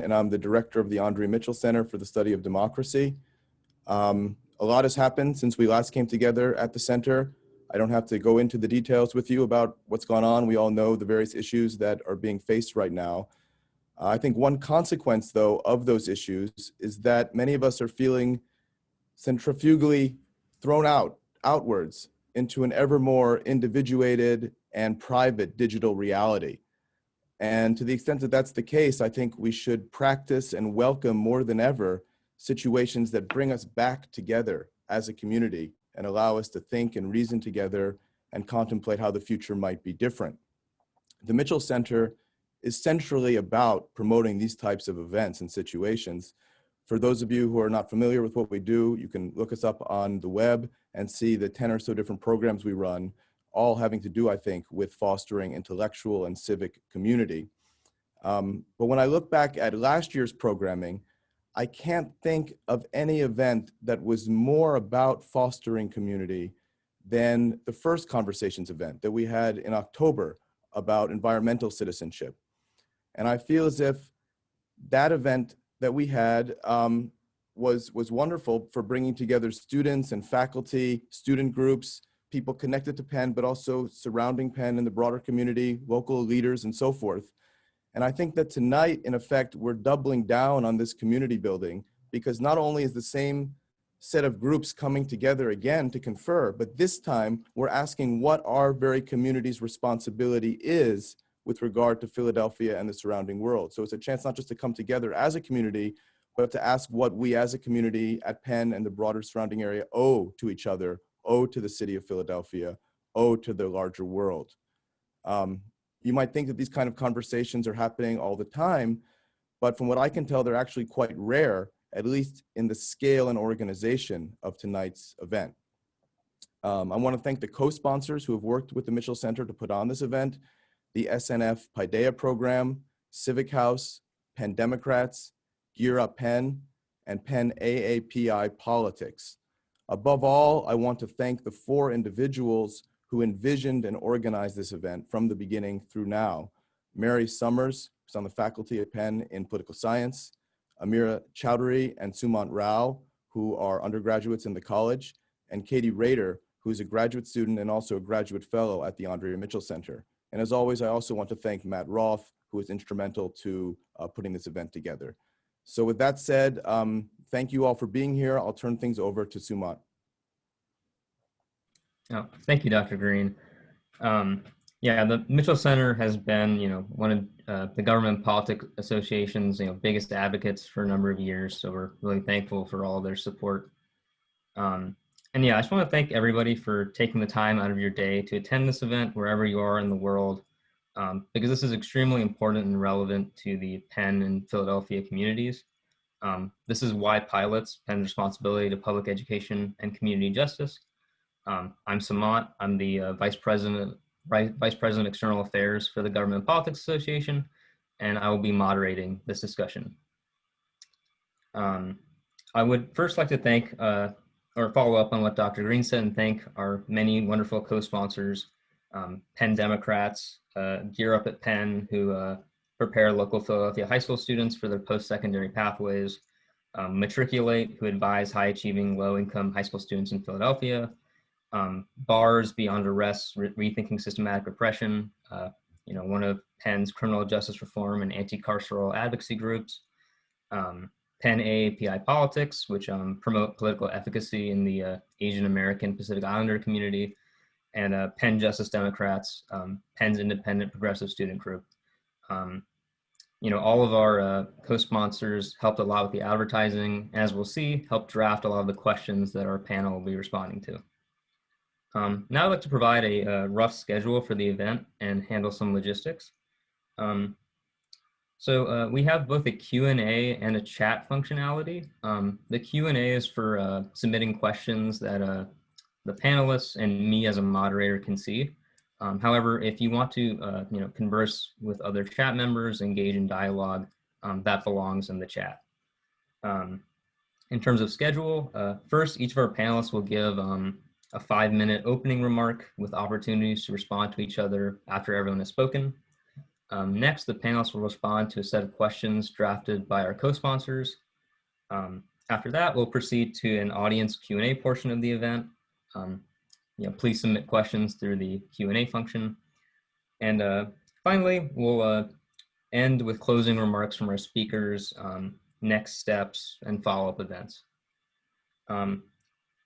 and I'm the director of the Andrea Mitchell Center for the Study of Democracy. A lot has happened since we last came together at the center. I don't have to go into the details with you about what's gone on. We all know the various issues that are being faced right now. I think one consequence, though, of those issues is that many of us are feeling centrifugally thrown outwards into an ever more individuated and private digital reality. And to the extent that that's the case, I think we should practice and welcome more than ever situations that bring us back together as a community and allow us to think and reason together and contemplate how the future might be different. The Mitchell Center is centrally about promoting these types of events and situations. For those of you who are not familiar with what we do, you can look us up on the web and see the 10 or so different programs we run, all having to do, I think, with fostering intellectual and civic community. But when I look back at last year's programming, I can't think of any event that was more about fostering community than the first Conversations event that we had in October about environmental citizenship. And I feel as if that event that we had was wonderful for bringing together students and faculty, student groups, people connected to Penn, but also surrounding Penn and the broader community, local leaders and so forth. And I think that tonight, in effect, we're doubling down on this community building because not only is the same set of groups coming together again to confer, but this time we're asking what our very community's responsibility is with regard to Philadelphia and the surrounding world. So it's a chance not just to come together as a community, but to ask what we as a community at Penn and the broader surrounding area owe to each other, owe to the city of Philadelphia, owe to the larger world. You might think that these kind of conversations are happening all the time, but from what I can tell, they're actually quite rare, at least in the scale and organization of tonight's event. I want to thank the co-sponsors who have worked with the Mitchell Center to put on this event, the SNF Paideia program, Civic House, Penn Democrats, Gear Up Penn, and Penn AAPI Politics. Above all, I want to thank the 4 individuals who envisioned and organized this event from the beginning through now. Mary Summers, who's on the faculty at Penn in political science, Amira Chowdhury and Sumant Rao, who are undergraduates in the college, and Katie Rader, who's a graduate student and also a graduate fellow at the Andrea Mitchell Center. And as always, I also want to thank Matt Roth, who was instrumental to putting this event together. So with that said, thank you all for being here. I'll turn things over to Sumant. Oh, thank you, Dr. Green. Yeah, the Mitchell Center has been, one of the Government Politics Association's, biggest advocates for a number of years. So we're really thankful for all their support. And yeah, I just want to thank everybody for taking the time out of your day to attend this event wherever you are in the world, because this is extremely important and relevant to the Penn and Philadelphia communities. This is why pilots, Penn's responsibility to public education and community justice. I'm Sumant. I'm the Vice President External Affairs for the Government Politics Association, and I will be moderating this discussion. I would first like to thank or follow up on what Dr. Green said and thank our many wonderful co-sponsors, Penn Democrats, Gear Up at Penn, who prepare local Philadelphia high school students for their post-secondary pathways, Matriculate, who advise high-achieving, low-income high school students in Philadelphia, BARS, Beyond Arrest, Rethinking Systematic Repression, one of Penn's criminal justice reform and anti-carceral advocacy groups, Penn AAPI Politics, which promote political efficacy in the Asian American Pacific Islander community, and Penn Justice Democrats, Penn's independent progressive student group. All of our co-sponsors helped a lot with the advertising, as we'll see, helped draft a lot of the questions that our panel will be responding to. Now I'd like to provide a rough schedule for the event and handle some logistics. So we have both a Q&A and a chat functionality. The Q&A is for submitting questions that the panelists and me as a moderator can see. However, if you want to converse with other chat members, engage in dialogue, that belongs in the chat. In terms of schedule, first, each of our panelists will give a 5-minute opening remark with opportunities to respond to each other after everyone has spoken. Next, the panelists will respond to a set of questions drafted by our co-sponsors. After that, we'll proceed to an audience Q&A portion of the event. Please submit questions through the Q&A function. And finally, we'll end with closing remarks from our speakers, next steps, and follow-up events.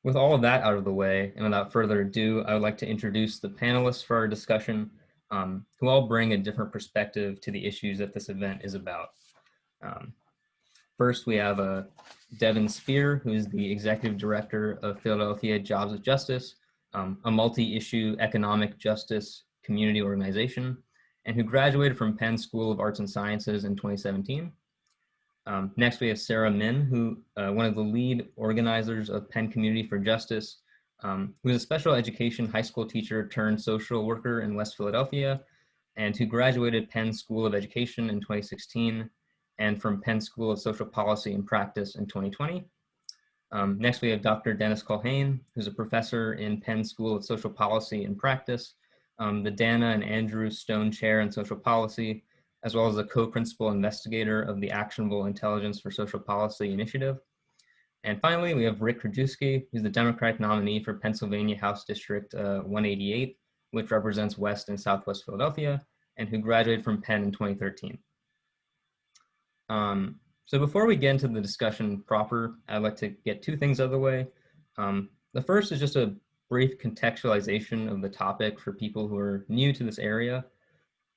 With all of that out of the way, and without further ado, I would like to introduce the panelists for our discussion, who all bring a different perspective to the issues that this event is about. First, we have Devin Spear, who is the Executive Director of Philadelphia Jobs of Justice, a multi-issue economic justice community organization, and who graduated from Penn School of Arts and Sciences in 2017. Next, we have Sarah Min, who one of the lead organizers of Penn Community for Justice, who is a special education high school teacher turned social worker in West Philadelphia, and who graduated Penn School of Education in 2016, and from Penn School of Social Policy and Practice in 2020. Next, we have Dr. Dennis CULHANE, who's a professor in Penn School of Social Policy and Practice, the Dana and Andrew Stone Chair in Social Policy, as well as the co-principal investigator of the Actionable Intelligence for Social Policy Initiative. And finally, we have Rick KRAJEWSKI, who's the Democratic nominee for Pennsylvania House District 188, which represents West and Southwest Philadelphia, and who graduated from Penn in 2013. So before we get into the discussion proper, I'd like to get two things out of the way. The first is just a brief contextualization of the topic for people who are new to this area.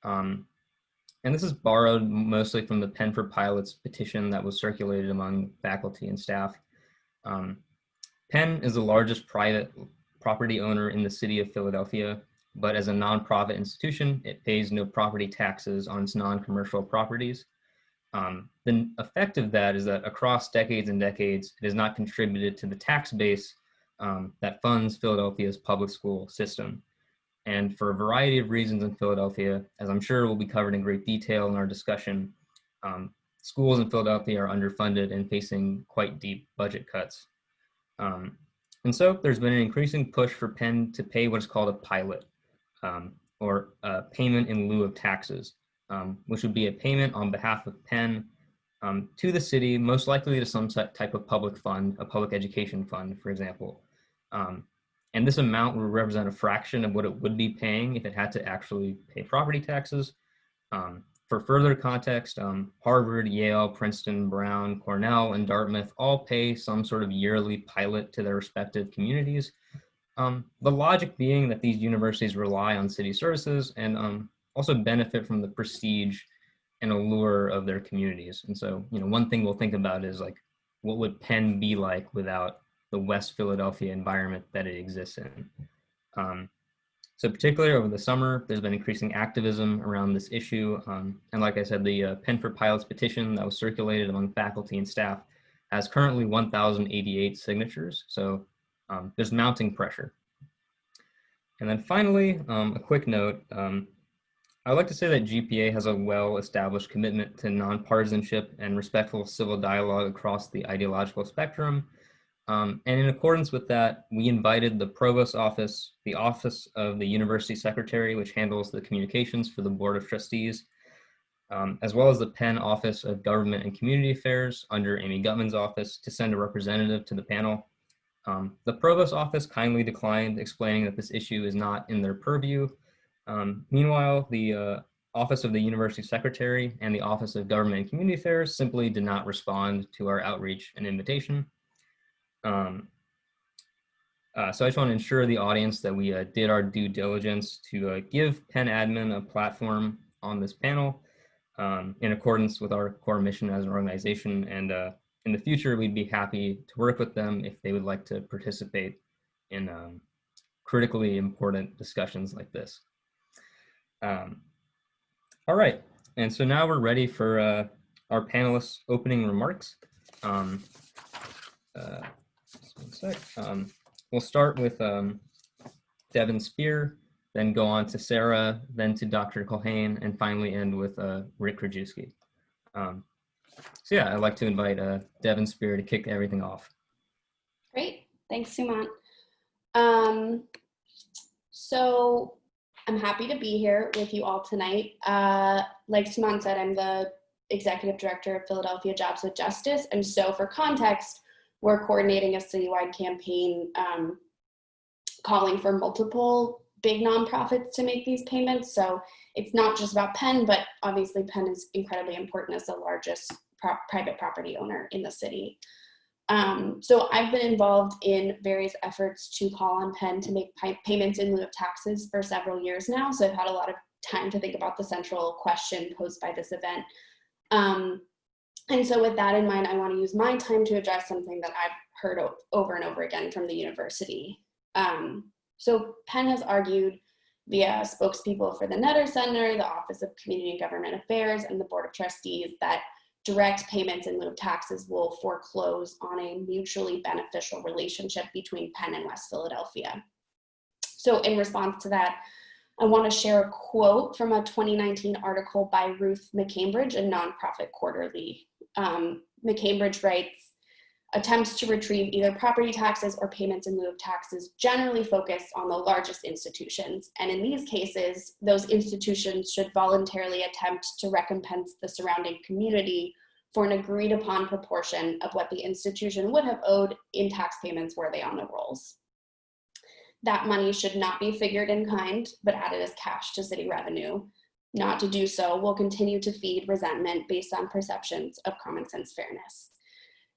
And this is borrowed mostly from the Penn for Pilots petition that was circulated among faculty and staff. Penn is the largest private property owner in the city of Philadelphia, but as a nonprofit institution, it pays no property taxes on its non-commercial properties. The effect of that is that across decades and decades, it has not contributed to the tax base that funds Philadelphia's public school system. And for a variety of reasons in Philadelphia, as I'm sure will be covered in great detail in our discussion, schools in Philadelphia are underfunded and facing quite deep budget cuts. And so there's been an increasing push for Penn to pay what is called a pilot, or a payment in lieu of taxes, which would be a payment on behalf of Penn to the city, most likely to some type of public fund, a public education fund, for example. And this amount would represent a fraction of what it would be paying if it had to actually pay property taxes. For further context, Harvard, Yale, Princeton, Brown, Cornell, and Dartmouth all pay some sort of yearly pilot to their respective communities. The logic being that these universities rely on city services and also benefit from the prestige and allure of their communities. And so, one thing we'll think about is like, what would Penn be like without the West Philadelphia environment that it exists in? So particularly over the summer, there's been increasing activism around this issue. And like I said, the Penn for Pilots petition that was circulated among faculty and staff has currently 1,088 signatures. So there's mounting pressure. And then finally, a quick note, I would like to say that GPA has a well-established commitment to nonpartisanship and respectful civil dialogue across the ideological spectrum. And in accordance with that, we invited the Provost's office, the Office of the University Secretary, which handles the communications for the Board of Trustees, as well as the Penn Office of Government and Community Affairs under Amy Gutman's office to send a representative to the panel. The Provost's office kindly declined, explaining that this issue is not in their purview. Meanwhile, the Office of the University Secretary and the Office of Government and Community Affairs simply did not respond to our outreach and invitation. So I just want to ensure the audience that we did our due diligence to give Penn Admin a platform on this panel in accordance with our core mission as an organization. And in the future, we'd be happy to work with them if they would like to participate in critically important discussions like this. All right, and so now we're ready for our panelists' opening remarks. Just one sec. We'll start with Devin Spear, then go on to Sarah, then to Dr. CULHANE, and finally end with Rick KRAJEWSKI. So yeah, I'd like to invite Devin Spear to kick everything off. Great, thanks, Sumant. So I'm happy to be here with you all tonight. Like Simone said, I'm the Executive Director of Philadelphia Jobs with Justice. And so for context, we're coordinating a citywide campaign calling for multiple big nonprofits to make these payments. So it's not just about Penn, but obviously Penn is incredibly important as the largest private property owner in the city. So I've been involved in various efforts to call on Penn to make payments in lieu of taxes for several years now. So I've had a lot of time to think about the central question posed by this event. And so with that in mind, I want to use my time to address something that I've heard over and over again from the university. So Penn has argued via spokespeople for the Netter Center, the Office of Community and Government Affairs, and the Board of Trustees that direct payments in lieu of taxes will foreclose on a mutually beneficial relationship between Penn and West Philadelphia. So in response to that, I want to share a quote from a 2019 article by Ruth McCambridge, a nonprofit quarterly. McCambridge writes, attempts to retrieve either property taxes or payments in lieu of taxes generally focus on the largest institutions. And in these cases, those institutions should voluntarily attempt to recompense the surrounding community for an agreed upon proportion of what the institution would have owed in tax payments were they on the rolls. That money should not be figured in kind, but added as cash to city revenue. Not to do so will continue to feed resentment based on perceptions of common sense fairness.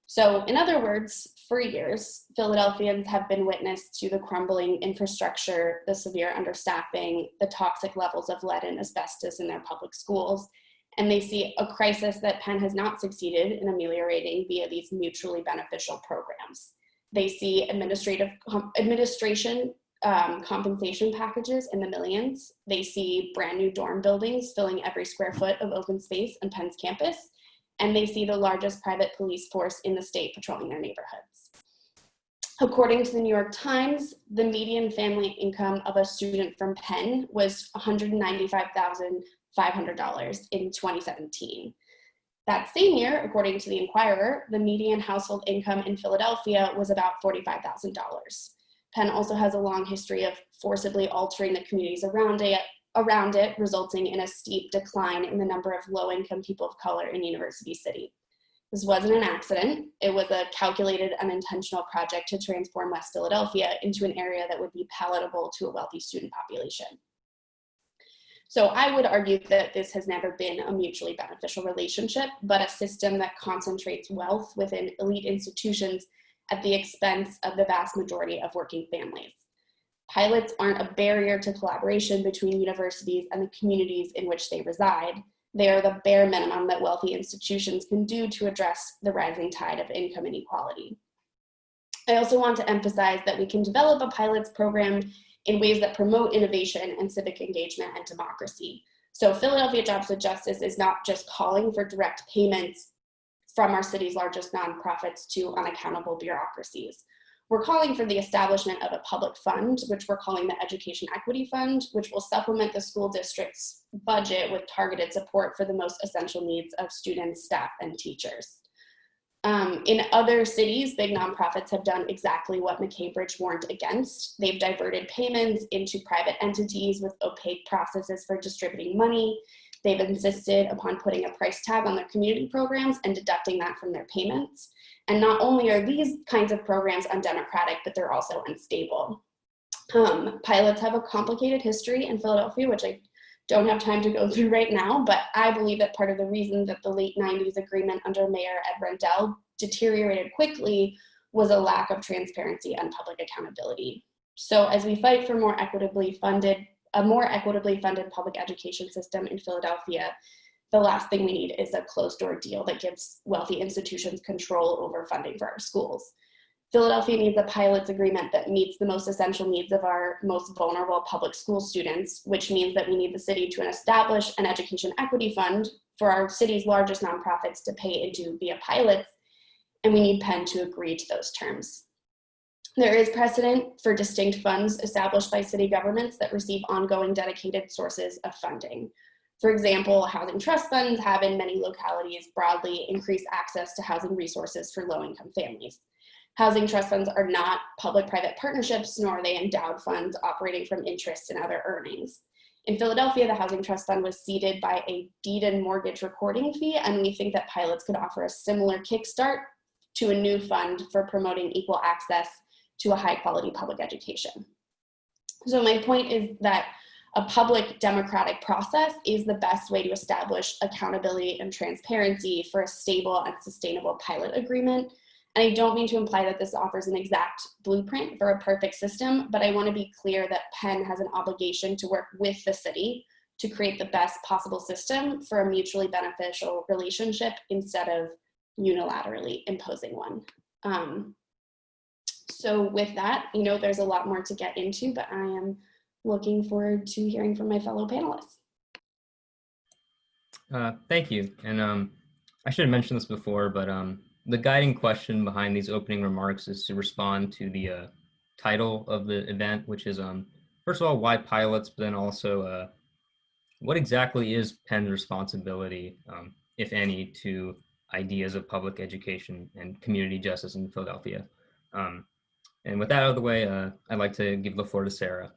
So in other words, for years, Philadelphians have been witness to the crumbling infrastructure, the severe understaffing, the toxic levels of lead and asbestos in their public schools, and they see a crisis that Penn has not succeeded in ameliorating via these mutually beneficial programs. They see administration compensation packages in the millions. They see brand new dorm buildings filling every square foot of open space on Penn's campus. And they see the largest private police force in the state patrolling their neighborhoods. According to the New York Times, the median family income of a student from Penn was $195,500 in 2017. That same year, according to the Inquirer, the median household income in Philadelphia was about $45,000. Penn also has a long history of forcibly altering the communities around it, resulting in a steep decline in the number of low-income people of color in University City. This wasn't an accident. It was a calculated and intentional project to transform West Philadelphia into an area that would be palatable to a wealthy student population. So I would argue that this has never been a mutually beneficial relationship, but a system that concentrates wealth within elite institutions at the expense of the vast majority of working families. Pilots aren't a barrier to collaboration between universities and the communities in which they reside. They are the bare minimum that wealthy institutions can do to address the rising tide of income inequality. I also want to emphasize that we can develop a pilots program in ways that promote innovation and civic engagement and democracy. So Philadelphia Jobs with Justice is not just calling for direct payments from our city's largest nonprofits to unaccountable bureaucracies. We're calling for the establishment of a public fund, which we're calling the Education Equity Fund, which will supplement the school district's budget with targeted support for the most essential needs of students, staff, and teachers. In other cities, big nonprofits have done exactly what McCambridge warned against. They've diverted payments into private entities with opaque processes for distributing money. They've insisted upon putting a price tag on their community programs and deducting that from their payments. And not only are these kinds of programs undemocratic, but they're also unstable. Pilots have a complicated history in Philadelphia, which I don't have time to go through right now, but I believe that part of the reason that the late 90s agreement under Mayor Ed Rendell deteriorated quickly was a lack of transparency and public accountability. So as we fight for a more equitably funded public education system in Philadelphia, the last thing we need is a closed-door deal that gives wealthy institutions control over funding for our schools. Philadelphia needs a pilots agreement that meets the most essential needs of our most vulnerable public school students, which means that we need the city to establish an education equity fund for our city's largest nonprofits to pay into via pilots, and we need Penn to agree to those terms. There is precedent for distinct funds established by city governments that receive ongoing dedicated sources of funding. For example, housing trust funds have in many localities broadly increased access to housing resources for low-income families. Housing trust funds are not public-private partnerships, nor are they endowed funds operating from interest and other earnings. In Philadelphia, the Housing Trust Fund was seeded by a deed and mortgage recording fee, and we think that pilots could offer a similar kickstart to a new fund for promoting equal access to a high quality public education. So my point is that a public democratic process is the best way to establish accountability and transparency for a stable and sustainable pilot agreement. And I don't mean to imply that this offers an exact blueprint for a perfect system, but I want to be clear that Penn has an obligation to work with the city to create the best possible system for a mutually beneficial relationship instead of unilaterally imposing one. So with that, there's a lot more to get into, but I am looking forward to hearing from my fellow panelists. Thank you. And I should have mentioned this before, but the guiding question behind these opening remarks is to respond to the title of the event, which is, first of all, why pilots, but then also what exactly is Penn's responsibility, if any, to ideas of public education and community justice in Philadelphia. And with that out of the way, I'd like to give the floor to Sarah.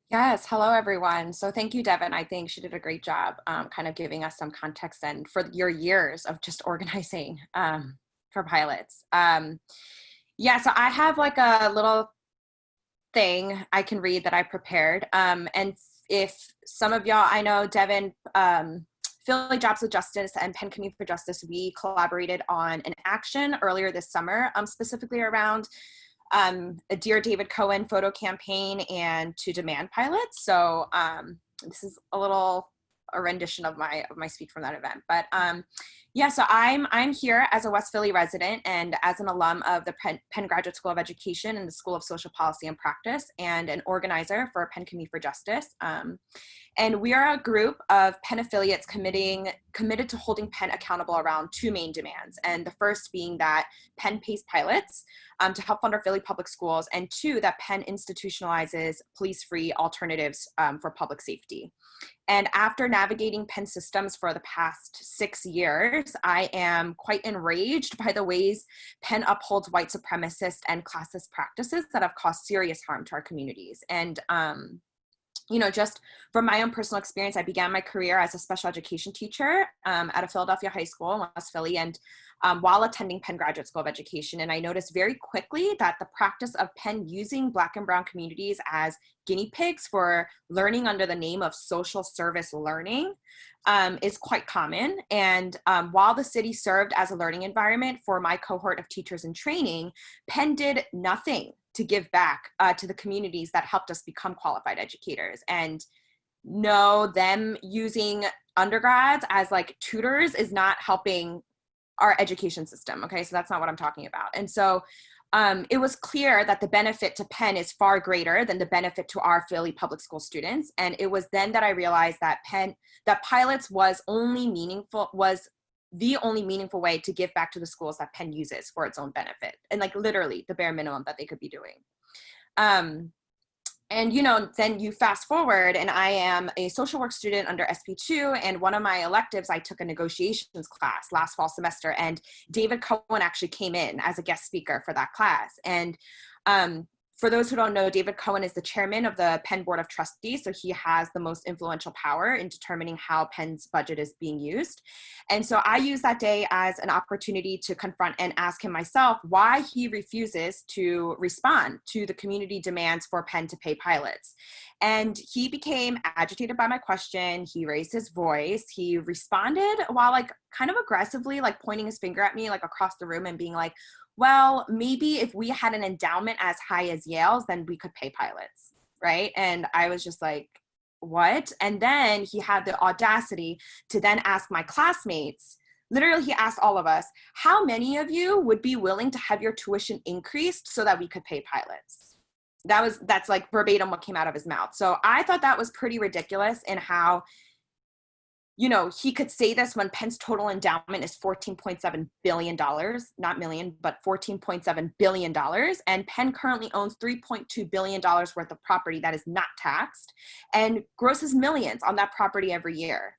Yes, hello everyone. So thank you, Devin. I think she did a great job kind of giving us some context and for your years of just organizing for pilots. Yeah, so I have like a little thing I can read that I prepared. And if some of y'all, I know Devin, Philly Jobs with Justice and Penn Community for Justice, we collaborated on an action earlier this summer, specifically around a Dear David Cohen photo campaign and to demand pilots. So this is a rendition of my speak from that event. But yeah, so I'm here as a West Philly resident and as an alum of the Penn Graduate School of Education and the School of Social Policy and Practice, and an organizer for Penn Community for Justice. And we are a group of Penn affiliates committed to holding Penn accountable around two main demands. And the first being that Penn pays pilots to help fund our Philly public schools, and two, that Penn institutionalizes police-free alternatives for public safety. And after navigating Penn systems for the past 6 years, I am quite enraged by the ways Penn upholds white supremacist and classist practices that have caused serious harm to our communities. And just from my own personal experience, I began my career as a special education teacher at a Philadelphia high school in West Philly, and while attending Penn Graduate School of Education. And I noticed very quickly that the practice of Penn using Black and Brown communities as guinea pigs for learning under the name of social service learning is quite common. And while the city served as a learning environment for my cohort of teachers in training, Penn did nothing to give back to the communities that helped us become qualified educators. And no, them using undergrads as like tutors is not helping our education system. Okay, so that's not what I'm talking about. And so it was clear that the benefit to Penn is far greater than the benefit to our Philly public school students. And it was then that I realized that pilots was the only meaningful way to give back to the schools that Penn uses for its own benefit, and like literally the bare minimum that they could be doing. And then you fast forward, and I am a social work student under SP2, and one of my electives, I took a negotiations class last fall semester, and David Cohen actually came in as a guest speaker for that class. And for those who don't know, David Cohen is the chairman of the Penn Board of Trustees, so he has the most influential power in determining how Penn's budget is being used. And so I used that day as an opportunity to confront and ask him myself why he refuses to respond to the community demands for Penn to pay pilots. And he became agitated by my question. He raised his voice. He responded while like kind of aggressively, like pointing his finger at me like across the room and being like, well, maybe if we had an endowment as high as Yale's, then we could pay pilots, right? And I was just like, what? And then he had the audacity to then ask my classmates, literally he asked all of us, how many of you would be willing to have your tuition increased so that we could pay pilots? That's like verbatim what came out of his mouth. So I thought that was pretty ridiculous in how, he could say this when Penn's total endowment is $14.7 billion, not million, but $14.7 billion. And Penn currently owns $3.2 billion worth of property that is not taxed and grosses millions on that property every year.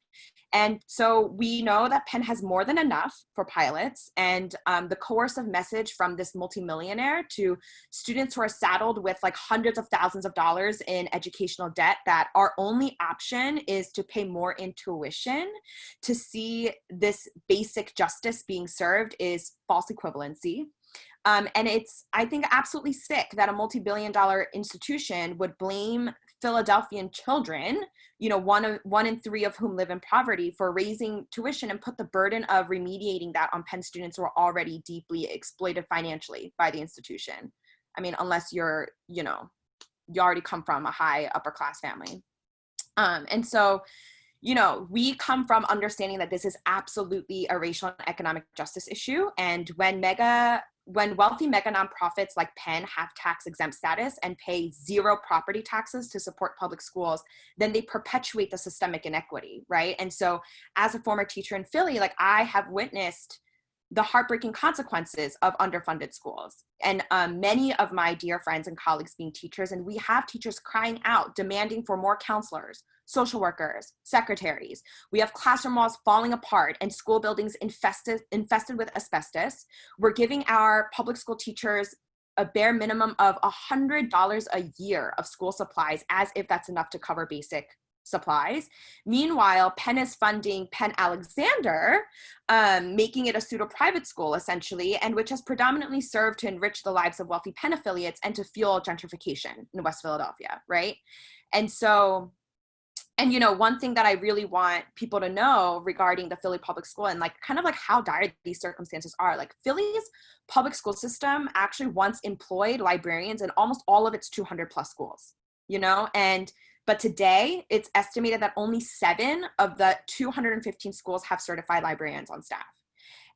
And so we know that Penn has more than enough for pilots, and the coercive message from this multimillionaire to students who are saddled with like hundreds of thousands of dollars in educational debt, that our only option is to pay more in tuition to see this basic justice being served, is false equivalency. And it's, I think, absolutely sick that a multi-billion-dollar institution would blame Philadelphian children, you know, one in three of whom live in poverty, for raising tuition and put the burden of remediating that on Penn students who are already deeply exploited financially by the institution. I mean, unless you're, you know, you already come from a high upper class family. And so, you know, we come from understanding that this is absolutely a racial and economic justice issue. And when wealthy mega nonprofits like Penn have tax exempt status and pay zero property taxes to support public schools, then they perpetuate the systemic inequity, right? And so as a former teacher in Philly, like, I have witnessed the heartbreaking consequences of underfunded schools. And many of my dear friends and colleagues being teachers, and we have teachers crying out, demanding for more counselors, social workers, secretaries. We have classroom walls falling apart and school buildings infested with asbestos. We're giving our public school teachers a bare minimum of $100 a year of school supplies, as if that's enough to cover basic supplies. Meanwhile, Penn is funding Penn Alexander, making it a pseudo-private school essentially, and which has predominantly served to enrich the lives of wealthy Penn affiliates and to fuel gentrification in West Philadelphia, right? And so, and you know, one thing that I really want people to know regarding the Philly public school and like kind of like how dire these circumstances are, like Philly's public school system actually once employed librarians in almost all of its 200 plus schools, you know, but today it's estimated that only 7 of the 215 schools have certified librarians on staff.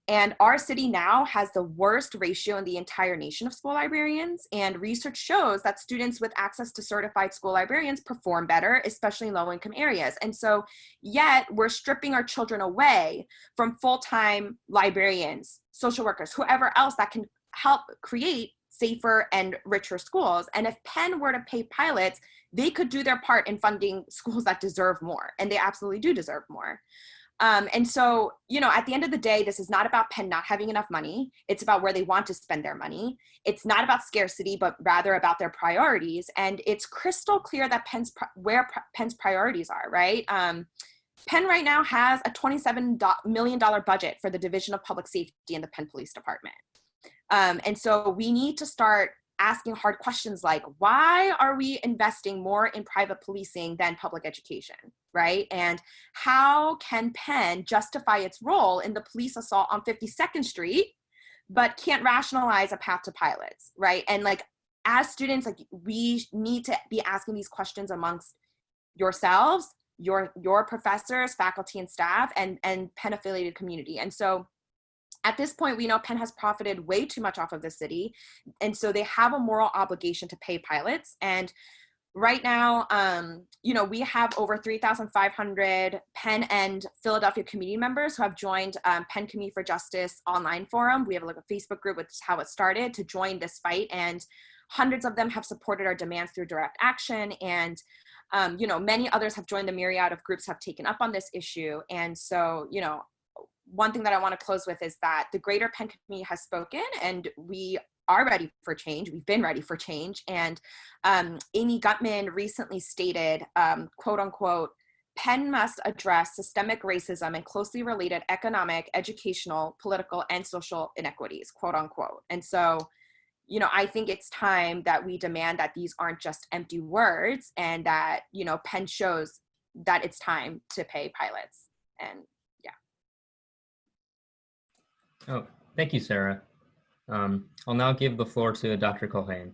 And our city now has the worst ratio in the entire nation of school librarians. And research shows that students with access to certified school librarians perform better, especially in low-income areas. And so yet we're stripping our children away from full-time librarians, social workers, whoever else that can help create safer and richer schools. And if Penn were to pay pilots, they could do their part in funding schools that deserve more. And they absolutely do deserve more. And so, you know, at the end of the day, this is not about Penn not having enough money. It's about where they want to spend their money. It's not about scarcity, but rather about their priorities. And it's crystal clear that where Penn's priorities are, right? Penn right now has a $27 million budget for the Division of Public Safety in the Penn Police Department. And so we need to start asking hard questions like, why are we investing more in private policing than public education, right? And how can Penn justify its role in the police assault on 52nd Street, but can't rationalize a path to pilots, right? And like, as students, like, we need to be asking these questions amongst yourselves, your professors, faculty and staff, and Penn affiliated community. And so at this point, we know Penn has profited way too much off of the city. And so they have a moral obligation to pay pilots. And right now, you know, we have over 3,500 Penn and Philadelphia community members who have joined Penn Community for Justice online forum. We have like a Facebook group, which is how it started, to join this fight. And hundreds of them have supported our demands through direct action. And, you know, many others have joined the myriad of groups have taken up on this issue. And so, you know, one thing that I want to close with is that the greater Penn community has spoken, and we are ready for change. We've been ready for change. And Amy Gutman recently stated, quote unquote, Penn must address systemic racism and closely related economic, educational, political, and social inequities, quote unquote. And so, you know, I think it's time that we demand that these aren't just empty words, and that, you know, Penn shows that it's time to pay pilots. And oh, thank you, Sarah. I'll now give the floor to Dr. CULHANE.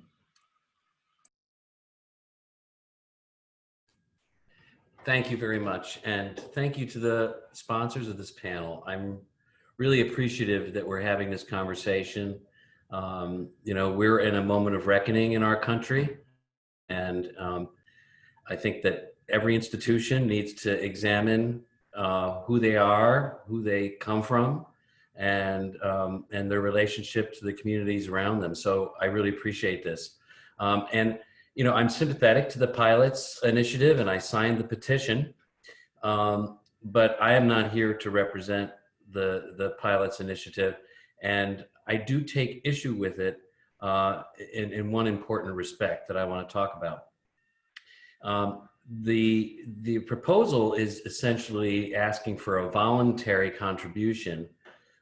Thank you very much. And thank you to the sponsors of this panel. I'm really appreciative that we're having this conversation. You know, we're in a moment of reckoning in our country. And I think that every institution needs to examine who they are, who they come from, and their relationship to the communities around them. So I really appreciate this. And, you know, I'm sympathetic to the pilots initiative, and I signed the petition. but I am not here to represent the Pilots Initiative, and I do take issue with it in one important respect that I want to talk about. The proposal is essentially asking for a voluntary contribution,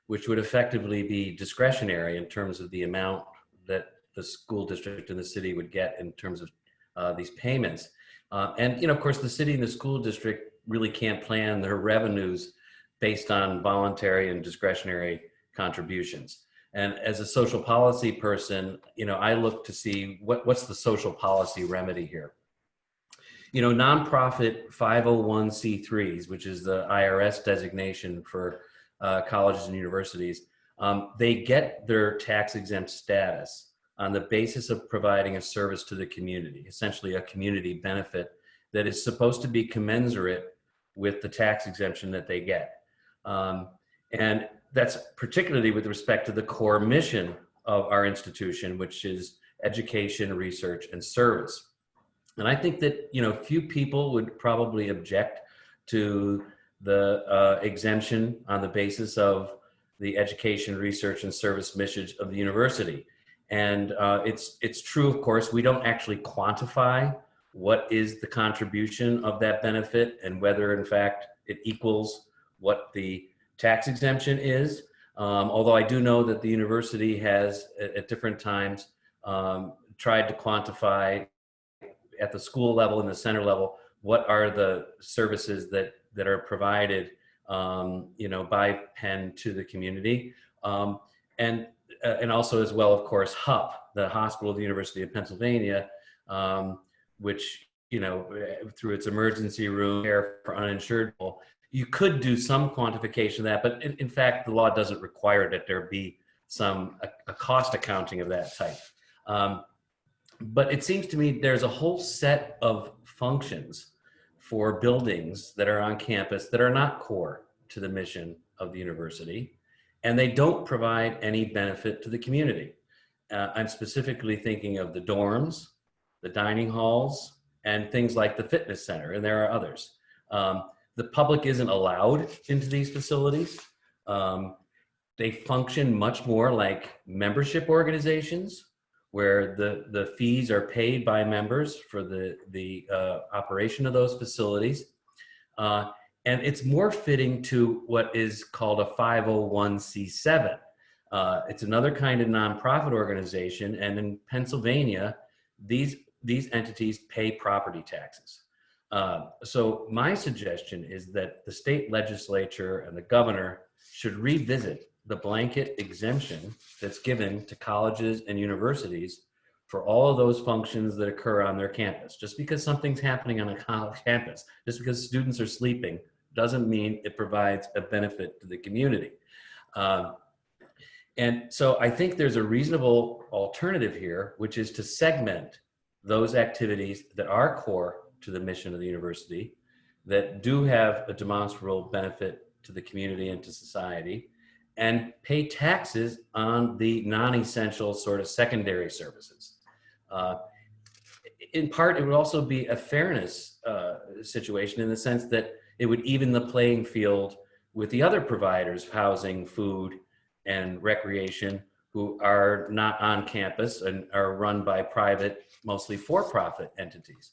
which would effectively be discretionary in terms of the amount that the school district and the city would get in terms of these payments. And, you know, of course, the city and the school district really can't plan their revenues based on voluntary and discretionary contributions. And as a social policy person, you know, I look to see what's the social policy remedy here. You know, nonprofit 501c3s, which is the IRS designation for colleges and universities, they get their tax exempt status on the basis of providing a service to the community, essentially a community benefit that is supposed to be commensurate with the tax exemption that they get. And that's particularly with respect to the core mission of our institution, which is education, research, and service. And I think that, you know, few people would probably object to the exemption on the basis of the education, research, and service mission of the university. And it's true, of course, we don't actually quantify what is the contribution of that benefit and whether, in fact, it equals what the tax exemption is. Although I do know that the university has, at different times, tried to quantify at the school level and the center level, what are the services that are provided, you know, by Penn to the community. And also as well, of course, HUP, the Hospital of the University of Pennsylvania, which, you know, through its emergency room care for uninsured people, you could do some quantification of that, but in fact, the law doesn't require that there be a cost accounting of that type. But it seems to me there's a whole set of functions for buildings that are on campus that are not core to the mission of the university, and they don't provide any benefit to the community. I'm specifically thinking of the dorms, the dining halls, and things like the fitness center, and there are others. The public isn't allowed into these facilities. They function much more like membership organizations, where the fees are paid by members for the operation of those facilities. And it's more fitting to what is called a 501c7. It's another kind of nonprofit organization, and in Pennsylvania, these entities pay property taxes. So my suggestion is that the state legislature and the governor should revisit the blanket exemption that's given to colleges and universities for all of those functions that occur on their campus. Just because something's happening on a college campus, just because students are sleeping, doesn't mean it provides a benefit to the community. And so I think there's a reasonable alternative here, which is to segment those activities that are core to the mission of the university, that do have a demonstrable benefit to the community and to society, and pay taxes on the non-essential sort of secondary services. In part, it would also be a fairness situation in the sense that it would even the playing field with the other providers of housing, food, and recreation who are not on campus and are run by private, mostly for-profit entities.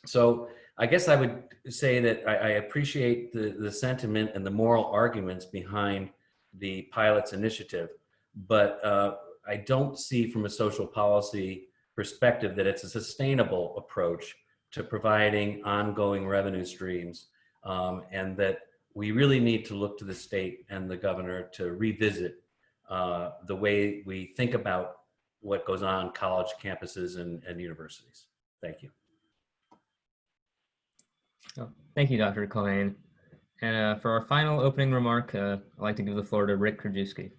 So I guess I would say that I appreciate the sentiment and the moral arguments behind the Pilots Initiative, but I don't see from a social policy perspective that it's a sustainable approach to providing ongoing revenue streams, and that we really need to look to the state and the governor to revisit the way we think about what goes on college campuses and universities. Thank you. Oh, thank you, Dr. CULHANE. And for our final opening remark, I'd like to give the floor to Rick KRAJEWSKI.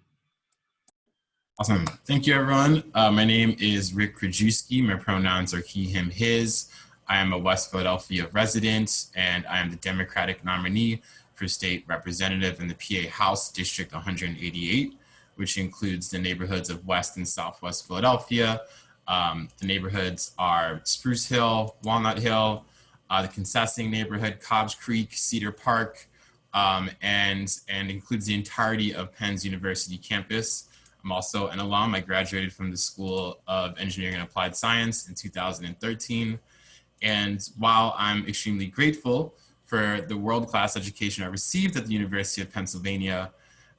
Awesome. Thank you, everyone. My name is Rick KRAJEWSKI. My pronouns are he, him, his. I am a West Philadelphia resident, and I am the Democratic nominee for state representative in the PA House District 188, which includes the neighborhoods of West and Southwest Philadelphia. The neighborhoods are Spruce Hill, Walnut Hill, the Concessing neighborhood, Cobbs Creek, Cedar Park, and includes the entirety of Penn's university campus. I'm also an alum. I graduated from the School of Engineering and Applied Science in 2013. And while I'm extremely grateful for the world-class education I received at the University of Pennsylvania,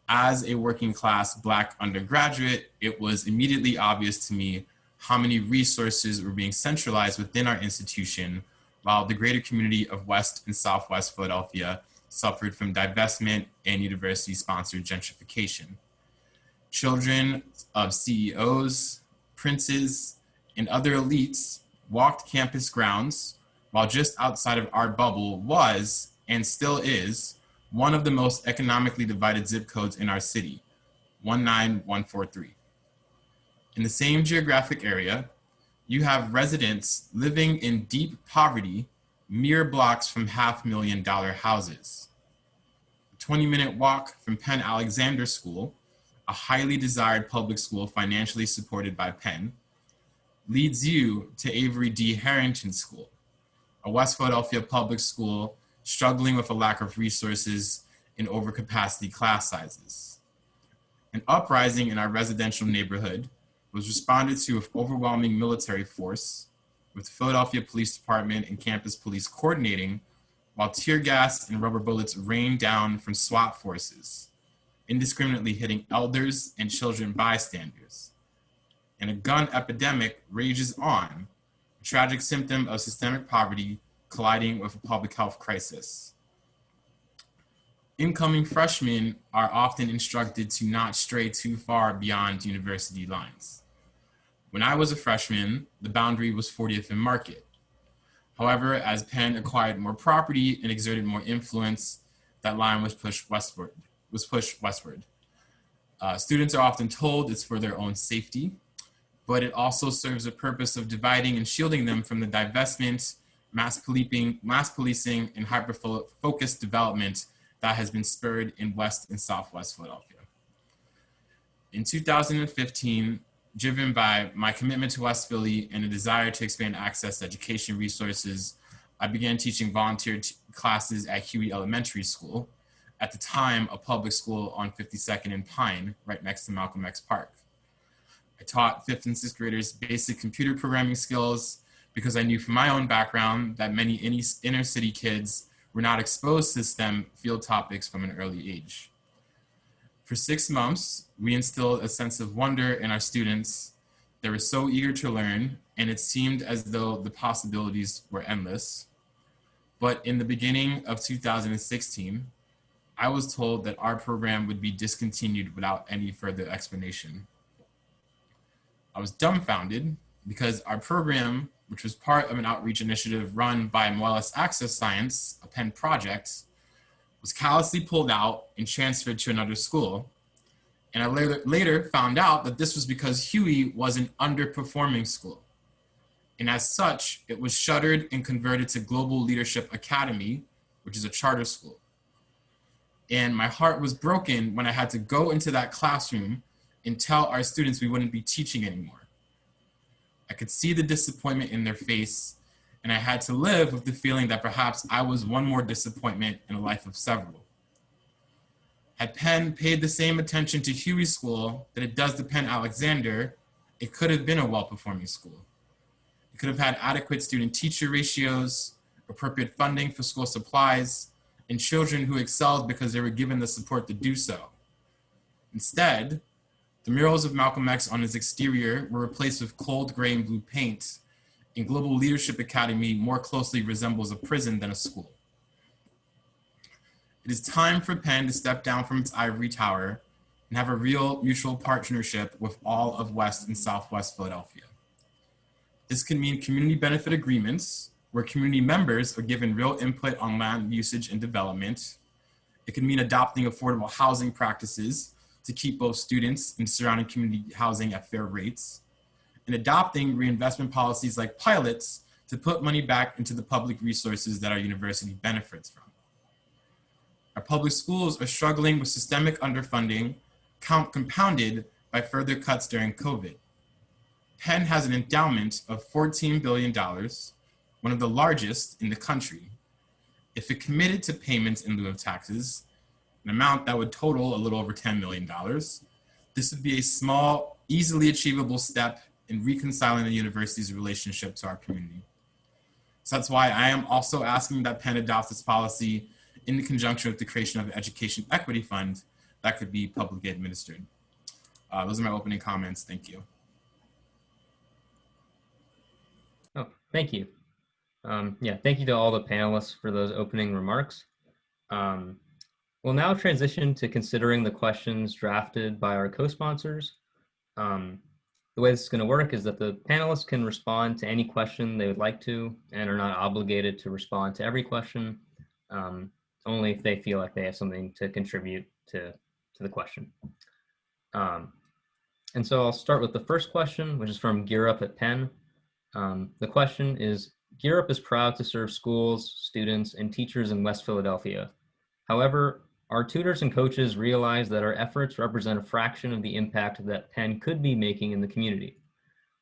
as a working class Black undergraduate, it was immediately obvious to me how many resources were being centralized within our institution, while the greater community of West and Southwest Philadelphia suffered from divestment and university-sponsored gentrification. Children of CEOs, princes, and other elites walked campus grounds, while just outside of our bubble was, and still is, one of the most economically divided zip codes in our city, 19143. In the same geographic area, you have residents living in deep poverty, mere blocks from $500,000 houses. A 20-minute walk from Penn Alexander School, a highly desired public school financially supported by Penn, leads you to Avery D. Harrington School, a West Philadelphia public school struggling with a lack of resources and overcapacity class sizes. An uprising in our residential neighborhood was responded to with overwhelming military force, with the Philadelphia Police Department and campus police coordinating, while tear gas and rubber bullets rained down from SWAT forces, indiscriminately hitting elders and children bystanders. And a gun epidemic rages on, a tragic symptom of systemic poverty colliding with a public health crisis. Incoming freshmen are often instructed to not stray too far beyond university lines. When I was a freshman, the boundary was 40th and Market. However, as Penn acquired more property and exerted more influence, that line was pushed westward. Students are often told it's for their own safety, but it also serves a purpose of dividing and shielding them from the divestment, mass policing, and hyper-focused development that has been spurred in West and Southwest Philadelphia. In 2015, driven by my commitment to West Philly and a desire to expand access to education resources, I began teaching volunteer classes at Huey Elementary School, at the time a public school on 52nd and Pine, right next to Malcolm X Park. I taught 5th and 6th graders basic computer programming skills because I knew from my own background that many inner city kids were not exposed to STEM field topics from an early age. For 6 months, we instilled a sense of wonder in our students. They were so eager to learn, and it seemed as though the possibilities were endless. But in the beginning of 2016, I was told that our program would be discontinued without any further explanation. I was dumbfounded because our program, which was part of an outreach initiative run by Moelis Access Science, a Penn project, was callously pulled out and transferred to another school. And I later found out that this was because Huey was an underperforming school. And as such, it was shuttered and converted to Global Leadership Academy, which is a charter school. And my heart was broken when I had to go into that classroom and tell our students we wouldn't be teaching anymore. I could see the disappointment in their face, and I had to live with the feeling that perhaps I was one more disappointment in a life of several. Had Penn paid the same attention to Huey School that it does to Penn Alexander, it could have been a well-performing school. It could have had adequate student-teacher ratios, appropriate funding for school supplies, and children who excelled because they were given the support to do so. Instead, the murals of Malcolm X on his exterior were replaced with cold gray and blue paint, and Global Leadership Academy more closely resembles a prison than a school. It is time for Penn to step down from its ivory tower and have a real mutual partnership with all of West and Southwest Philadelphia. This can mean community benefit agreements, where community members are given real input on land usage and development. It can mean adopting affordable housing practices to keep both students and surrounding community housing at fair rates, and adopting reinvestment policies like pilots to put money back into the public resources that our university benefits from. Our public schools are struggling with systemic underfunding, compounded by further cuts during COVID. Penn has an endowment of $14 billion, one of the largest in the country. If it committed to payments in lieu of taxes, an amount that would total a little over $10 million, this would be a small, easily achievable step in reconciling the university's relationship to our community. So that's why I am also asking that Penn adopts this policy in conjunction with the creation of an education equity fund that could be publicly administered. Those are my opening comments. Thank you. Oh, thank you. Yeah, thank you to all the panelists for those opening remarks. We'll now transition to considering the questions drafted by our co-sponsors. The way this is going to work is that the panelists can respond to any question they would like to and are not obligated to respond to every question, only if they feel like they have something to contribute to the question. And so I'll start with the first question, which is from Gear Up at Penn. The question is, Gear Up is proud to serve schools, students, and teachers in West Philadelphia. However, our tutors and coaches realize that our efforts represent a fraction of the impact that Penn could be making in the community.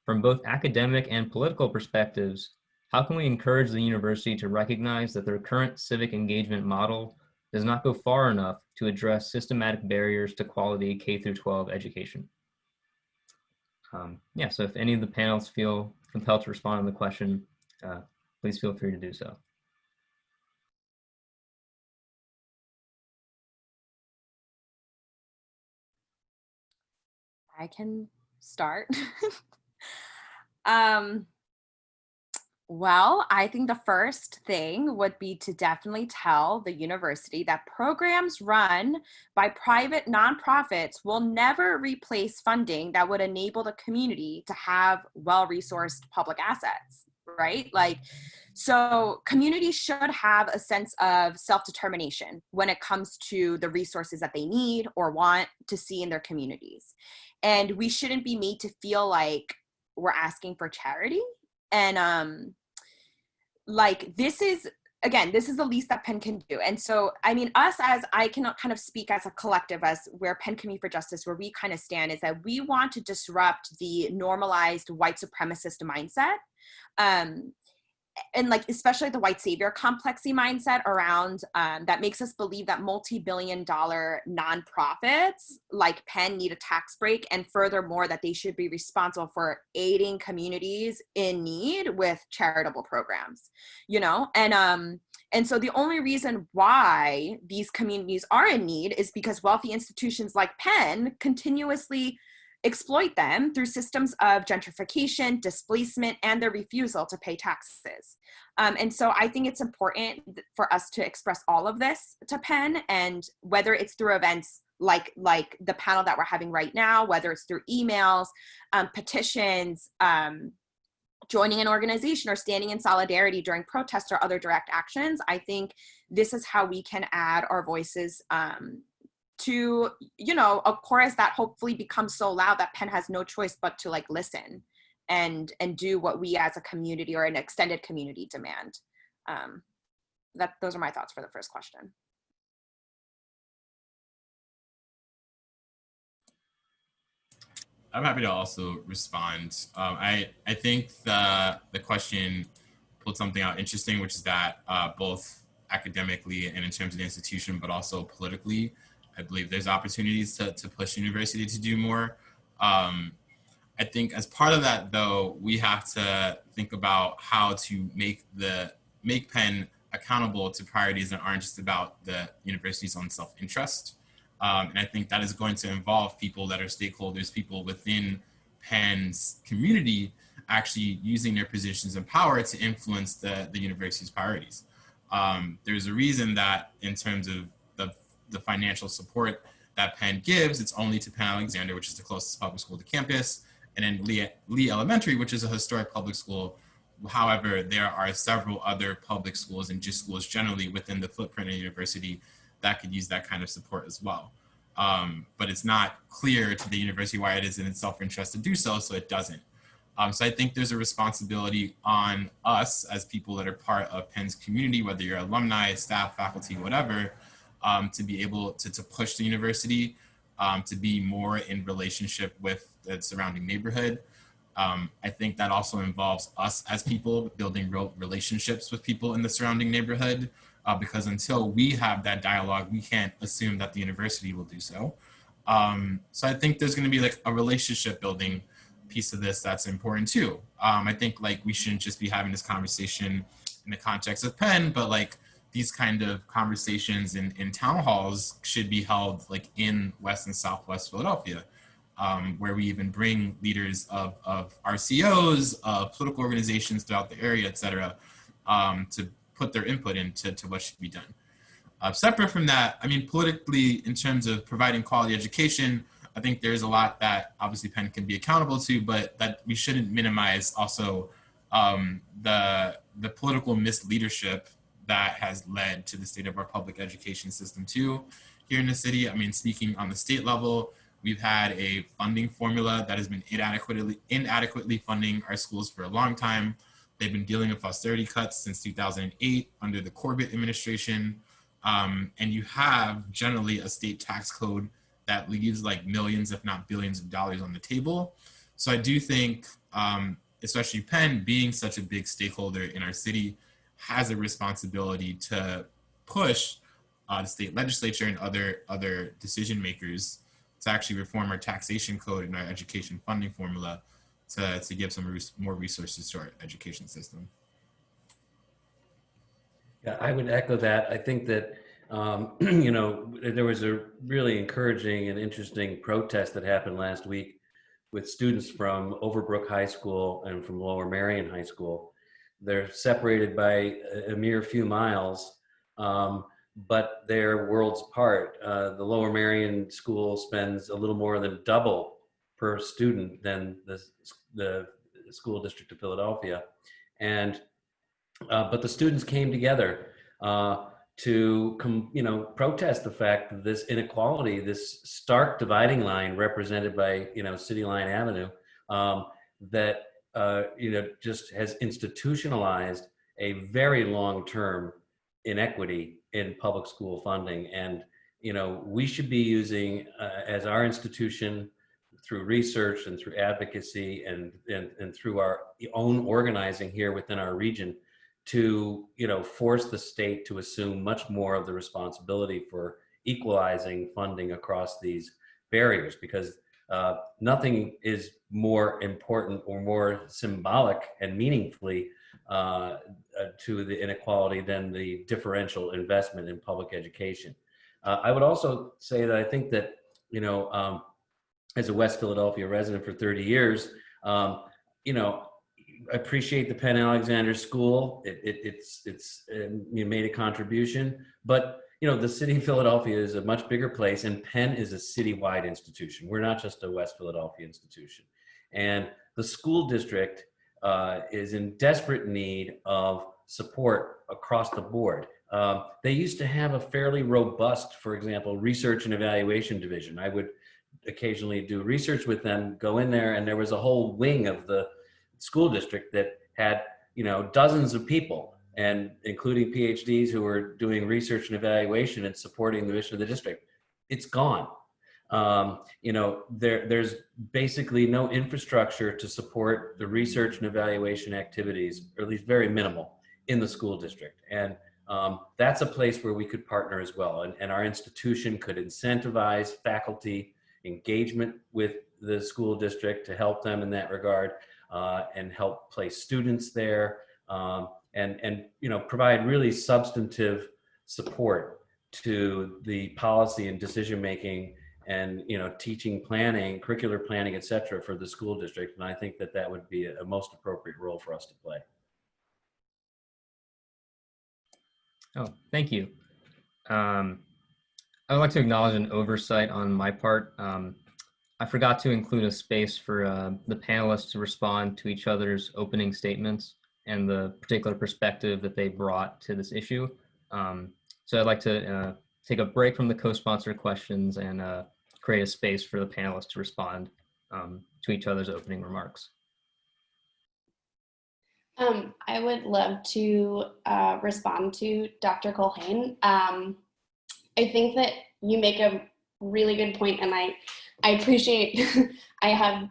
From both academic and political perspectives, how can we encourage the university to recognize that their current civic engagement model does not go far enough to address systematic barriers to quality K-12 education? Yeah, so if any of the panelists feel compelled to respond to the question, please feel free to do so. I can start. Well, I think the first thing would be to definitely tell the university that programs run by private nonprofits will never replace funding that would enable the community to have well-resourced public assets, right? Like, so communities should have a sense of self-determination when it comes to the resources that they need or want to see in their communities. And we shouldn't be made to feel like we're asking for charity. And like, this is, again, this is the least that Penn can do. And so, I mean, us, as I can kind of speak as a collective, as where Penn Community for Justice, where we kind of stand, is that we want to disrupt the normalized white supremacist mindset. And like, especially the white savior complexy mindset around that makes us believe that multi-billion-dollar nonprofits like Penn need a tax break, and furthermore that they should be responsible for aiding communities in need with charitable programs, you know. And so the only reason why these communities are in need is because wealthy institutions like Penn continuously exploit them through systems of gentrification, displacement, and their refusal to pay taxes. And so I think it's important for us to express all of this to Penn, and whether it's through events like the panel that we're having right now, whether it's through emails, petitions, joining an organization, or standing in solidarity during protests or other direct actions, I think this is how we can add our voices to, you know, a chorus that hopefully becomes so loud that Penn has no choice but to like listen and do what we as a community or an extended community demand. Those are my thoughts for the first question. I'm happy to also respond. I think the question pulled something out interesting, which is that both academically and in terms of the institution, but also politically, I believe there's opportunities to push university to do more. I think as part of that, though, we have to think about how to make Penn accountable to priorities that aren't just about the university's own self-interest. And I think that is going to involve people that are stakeholders, people within Penn's community, actually using their positions of power to influence the university's priorities. There's a reason that in terms of the financial support that Penn gives, it's only to Penn Alexander, which is the closest public school to campus, and then Lee Elementary, which is a historic public school. However, there are several other public schools and just schools generally within the footprint of the university that could use that kind of support as well. But it's not clear to the university why it is in its self-interest to do so, so it doesn't. So I think there's a responsibility on us as people that are part of Penn's community, whether you're alumni, staff, faculty, whatever, to be able to push the university to be more in relationship with the surrounding neighborhood. I think that also involves us as people building real relationships with people in the surrounding neighborhood, because until we have that dialogue, we can't assume that the university will do so. So I think there's going to be like a relationship building piece of this that's important too. I think like we shouldn't just be having this conversation in the context of Penn, but like these kind of conversations in town halls should be held like in West and Southwest Philadelphia, where we even bring leaders of RCOs, of political organizations throughout the area, et cetera, to put their input into what should be done. Separate from that, I mean, politically, in terms of providing quality education, I think there's a lot that obviously Penn can be accountable to, but that we shouldn't minimize also the political misleadership that has led to the state of our public education system too here in the city. I mean, speaking on the state level, we've had a funding formula that has been inadequately funding our schools for a long time. They've been dealing with austerity cuts since 2008 under the Corbett administration. And you have generally a state tax code that leaves like millions, if not billions of dollars on the table. So I do think, especially Penn being such a big stakeholder in our city, has a responsibility to push the state legislature and other decision makers to actually reform our taxation code and our education funding formula to give some more resources to our education system. Yeah, I would echo that. I think that, you know, there was a really encouraging and interesting protest that happened last week with students from Overbrook High School and from Lower Merion High School. They're separated by a mere few miles, but they're worlds apart. The Lower Merion School spends a little more than double per student than the school district of Philadelphia. And but the students came together to protest the fact that this inequality, this stark dividing line represented by City Line Avenue, that just has institutionalized a very long-term inequity in public school funding. And we should be using as our institution, through research and through advocacy and through our own organizing here within our region, to force the state to assume much more of the responsibility for equalizing funding across these barriers, because nothing is more important or more symbolic and meaningfully to the inequality than the differential investment in public education. I would also say that I think that as a West Philadelphia resident for 30 years, I appreciate the Penn Alexander School. It's made a contribution, but the city of Philadelphia is a much bigger place, and Penn is a citywide institution. We're not just a West Philadelphia institution, and the school district is in desperate need of support across the board. They used to have a fairly robust, for example, research and evaluation division. I would occasionally do research with them, go in there, and there was a whole wing of the school district that had dozens of people, and including PhDs who were doing research and evaluation and supporting the mission of the district. It's gone. There's basically no infrastructure to support the research and evaluation activities, or at least very minimal, in the school district. And that's a place where we could partner as well. And our institution could incentivize faculty engagement with the school district to help them in that regard, and help place students there, and provide really substantive support to the policy and decision making and teaching planning, curricular planning, et cetera, for the school district. And I think that that would be a most appropriate role for us to play. Oh, thank you. I would like to acknowledge an oversight on my part. I forgot to include a space for the panelists to respond to each other's opening statements and the particular perspective that they brought to this issue. So I'd like to take a break from the co-sponsor questions and create a space for the panelists to respond to each other's opening remarks. I would love to respond to Dr. CULHANE. I think that you make a really good point, and I appreciate I have,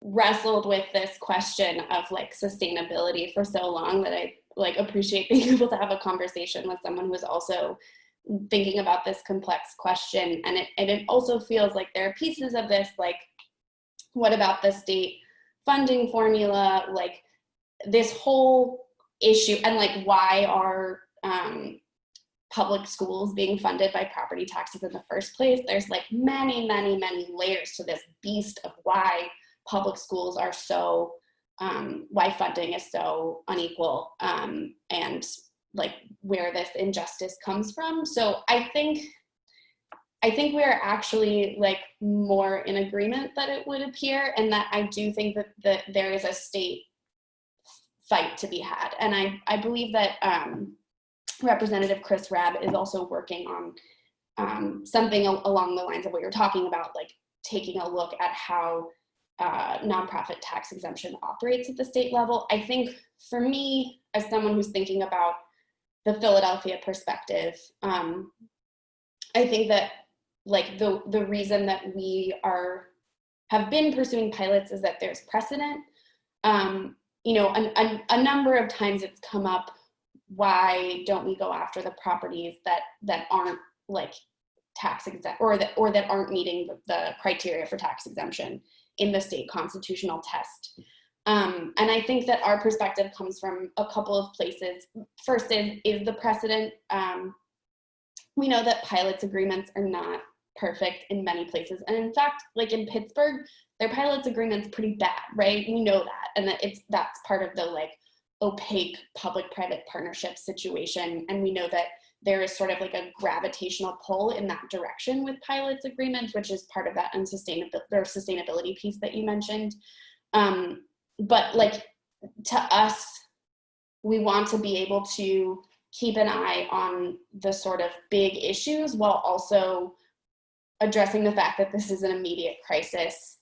wrestled with this question of like sustainability for so long that I like appreciate being able to have a conversation with someone who is also thinking about this complex question. And it also feels like there are pieces of this, like, what about the state funding formula, like this whole issue, and like why are public schools being funded by property taxes in the first place? There's like many layers to this beast of why public schools are so, why funding is so unequal, and like where this injustice comes from. So I think we're actually like more in agreement than it would appear, and that I do think that there is a state fight to be had. And I believe that Representative Chris Rabb is also working on something along the lines of what you're talking about, like taking a look at how nonprofit tax exemption operates at the state level. I think for me, as someone who's thinking about the Philadelphia perspective, I think that like the reason that we have been pursuing pilots is that there's precedent. You know, a number of times it's come up, why don't we go after the properties that aren't like tax exempt, or that aren't meeting the criteria for tax exemption in the state constitutional test? And I think that our perspective comes from a couple of places. First is the precedent. We know that pilots agreements are not perfect in many places. And in fact, like in Pittsburgh, their pilots agreement's pretty bad, right? We know that. And that's part of the like opaque public-private partnership situation. And we know that there is sort of like a gravitational pull in that direction with pilots agreements, which is part of that sustainability piece that you mentioned. But like to us, we want to be able to keep an eye on the sort of big issues while also addressing the fact that this is an immediate crisis.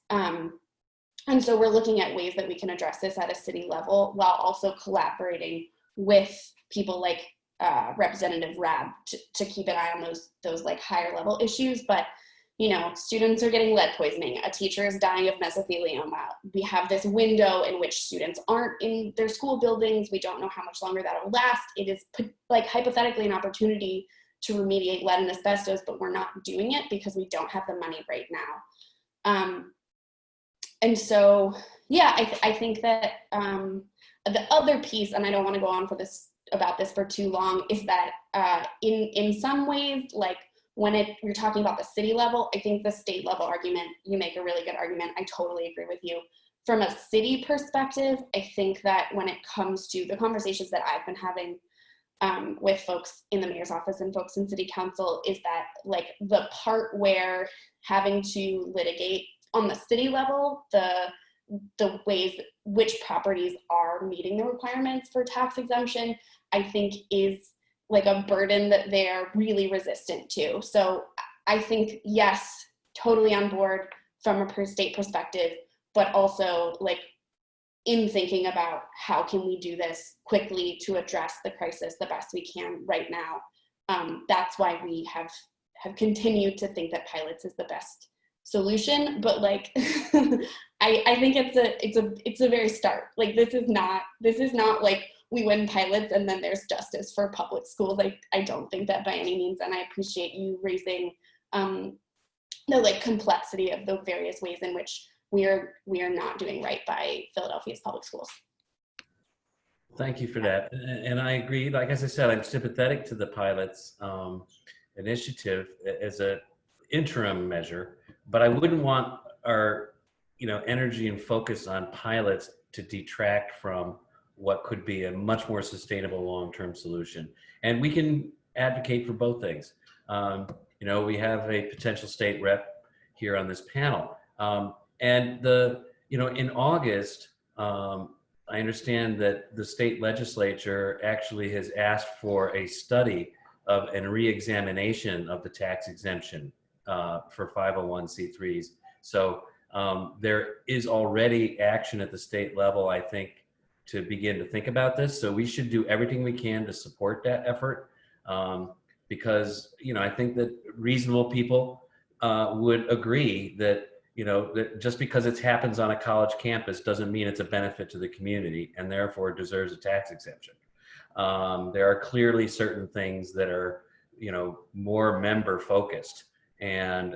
And so we're looking at ways that we can address this at a city level while also collaborating with people like Representative Rabb to keep an eye on those like higher level issues. But you know, students are getting lead poisoning, a teacher is dying of mesothelioma. We have this window in which students aren't in their school buildings. We don't know how much longer that'll last. It is like hypothetically an opportunity to remediate lead and asbestos, but we're not doing it because we don't have the money right now. And so, yeah, I think that the other piece, and I don't want to go on about this for too long, is that in some ways, like when you're talking about the city level, I think the state level argument, you make a really good argument. I totally agree with you. From a city perspective, I think that when it comes to the conversations that I've been having with folks in the mayor's office and folks in city council, is that like the part where having to litigate on the city level, the ways which properties are meeting the requirements for tax exemption, I think is like a burden that they're really resistant to. So I think, yes, totally on board from a per state perspective, but also like in thinking about how can we do this quickly to address the crisis the best we can right now. That's why we have continued to think that pilots is the best solution. But like, I think it's a very start. Like this is not like we win pilots and then there's justice for public schools. I don't think that by any means, and I appreciate you raising the like complexity of the various ways in which we are not doing right by Philadelphia's public schools. Thank you for that. And I agree. Like, as I said, I'm sympathetic to the pilots initiative as an interim measure, but I wouldn't want our energy and focus on pilots to detract from what could be a much more sustainable long-term solution. And we can advocate for both things. We have a potential state rep here on this panel. And in August, I understand that the state legislature actually has asked for a study of and re-examination of the tax exemption for 501c3s. So there is already action at the state level, I think, to begin to think about this. So we should do everything we can to support that effort because, I think that reasonable people would agree that just because it happens on a college campus doesn't mean it's a benefit to the community and therefore deserves a tax exemption. There are clearly certain things that are, more member focused, and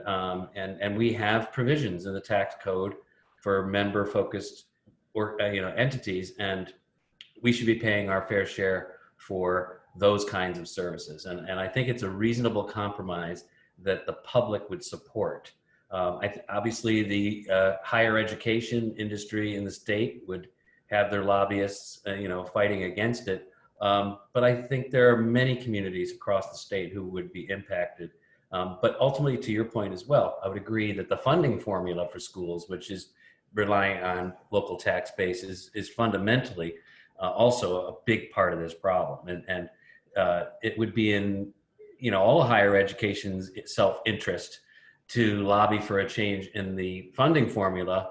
we have provisions in the tax code for member focused or entities, and we should be paying our fair share for those kinds of services. And I think it's a reasonable compromise that the public would support. Obviously, the higher education industry in the state would have their lobbyists, fighting against it. But I think there are many communities across the state who would be impacted. But ultimately, to your point as well, I would agree that the funding formula for schools, which is relying on local tax bases, is fundamentally also a big part of this problem. And it would be in all higher education's self-interest to lobby for a change in the funding formula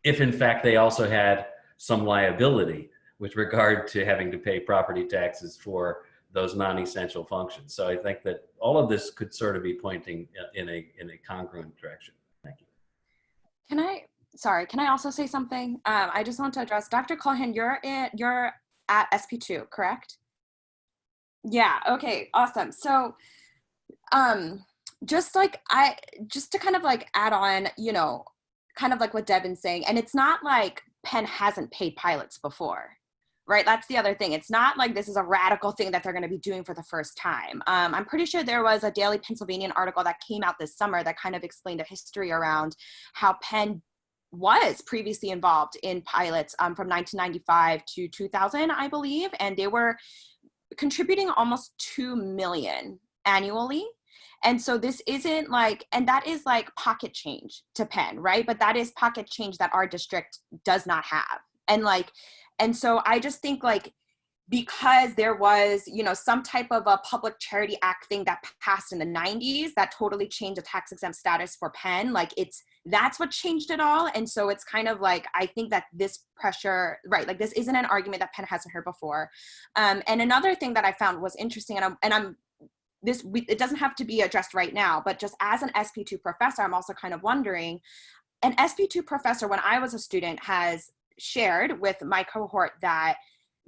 if in fact they also had some liability with regard to having to pay property taxes for those non-essential functions. So I think that all of this could sort of be pointing in a congruent direction. Thank you. Can I also say something? I just want to address Dr. CULHANE, you're at SP2, correct? Yeah, okay, awesome. So just to kind of like add on, kind of like what Devin's saying, and it's not like Penn hasn't paid pilots before, right? That's the other thing. It's not like this is a radical thing that they're going to be doing for the first time. I'm pretty sure there was a Daily Pennsylvanian article that came out this summer that kind of explained a history around how Penn was previously involved in pilots from 1995 to 2000, I believe, and they were contributing almost $2 million annually. And so this isn't like, and that is like pocket change to Penn, right? But that is pocket change that our district does not have. And so I just think like, because there was, some type of a public charity act thing that passed in the 90s that totally changed the tax exempt status for Penn, like that's what changed it all. And so it's kind of like, I think that this pressure, right, like this isn't an argument that Penn hasn't heard before. And another thing that I found was interesting, it doesn't have to be addressed right now, but just as an SP2 professor, I'm also kind of wondering, an SP2 professor, when I was a student, has shared with my cohort that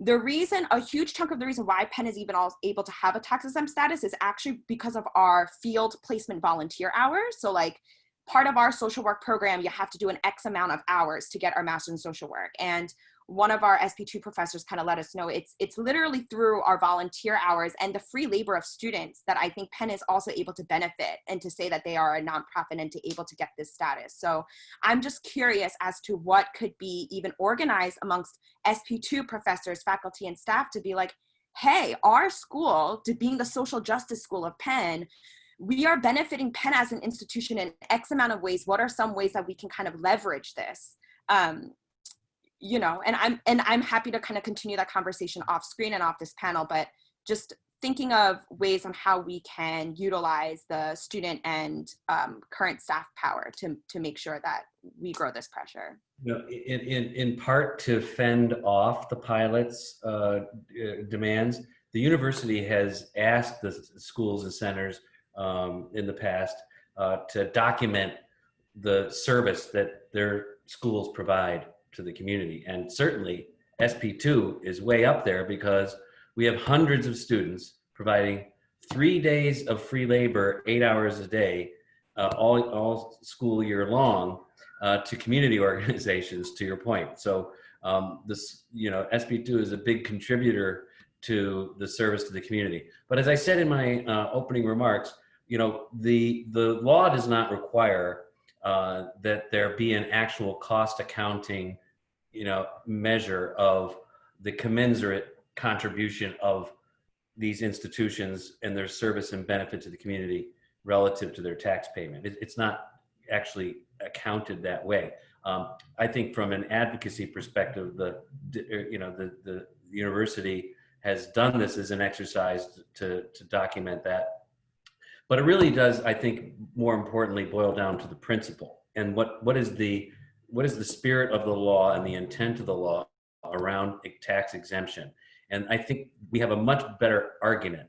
a huge chunk of the reason why Penn is even able to have a tax exempt status is actually because of our field placement volunteer hours. So like part of our social work program, you have to do an X amount of hours to get our master's in social work. And one of our SP2 professors kind of let us know it's literally through our volunteer hours and the free labor of students that I think Penn is also able to benefit, and to say that they are a nonprofit and to able to get this status. So I'm just curious as to what could be even organized amongst SP2 professors, faculty, and staff to be like, hey, our school, to being the social justice school of Penn, we are benefiting Penn as an institution in X amount of ways. What are some ways that we can kind of leverage this? And I'm happy to kind of continue that conversation off screen and off this panel, but just thinking of ways on how we can utilize the student and current staff power to make sure that we grow this pressure. In part to fend off the pilots' demands, the university has asked the schools and centers in the past to document the service that their schools provide to the community. And certainly SP2 is way up there because we have hundreds of students providing 3 days of free labor, 8 hours a day, all school year long, to community organizations, to your point. So SP2 is a big contributor to the service to the community. But as I said in my opening remarks, the law does not require that there be an actual cost accounting measure of the commensurate contribution of these institutions and their service and benefit to the community relative to their tax payment. It's not actually accounted that way. I think from an advocacy perspective, the university has done this as an exercise to document that. But it really does, I think, more importantly, boil down to the principle and what is the spirit of the law and the intent of the law around a tax exemption. And I think we have a much better argument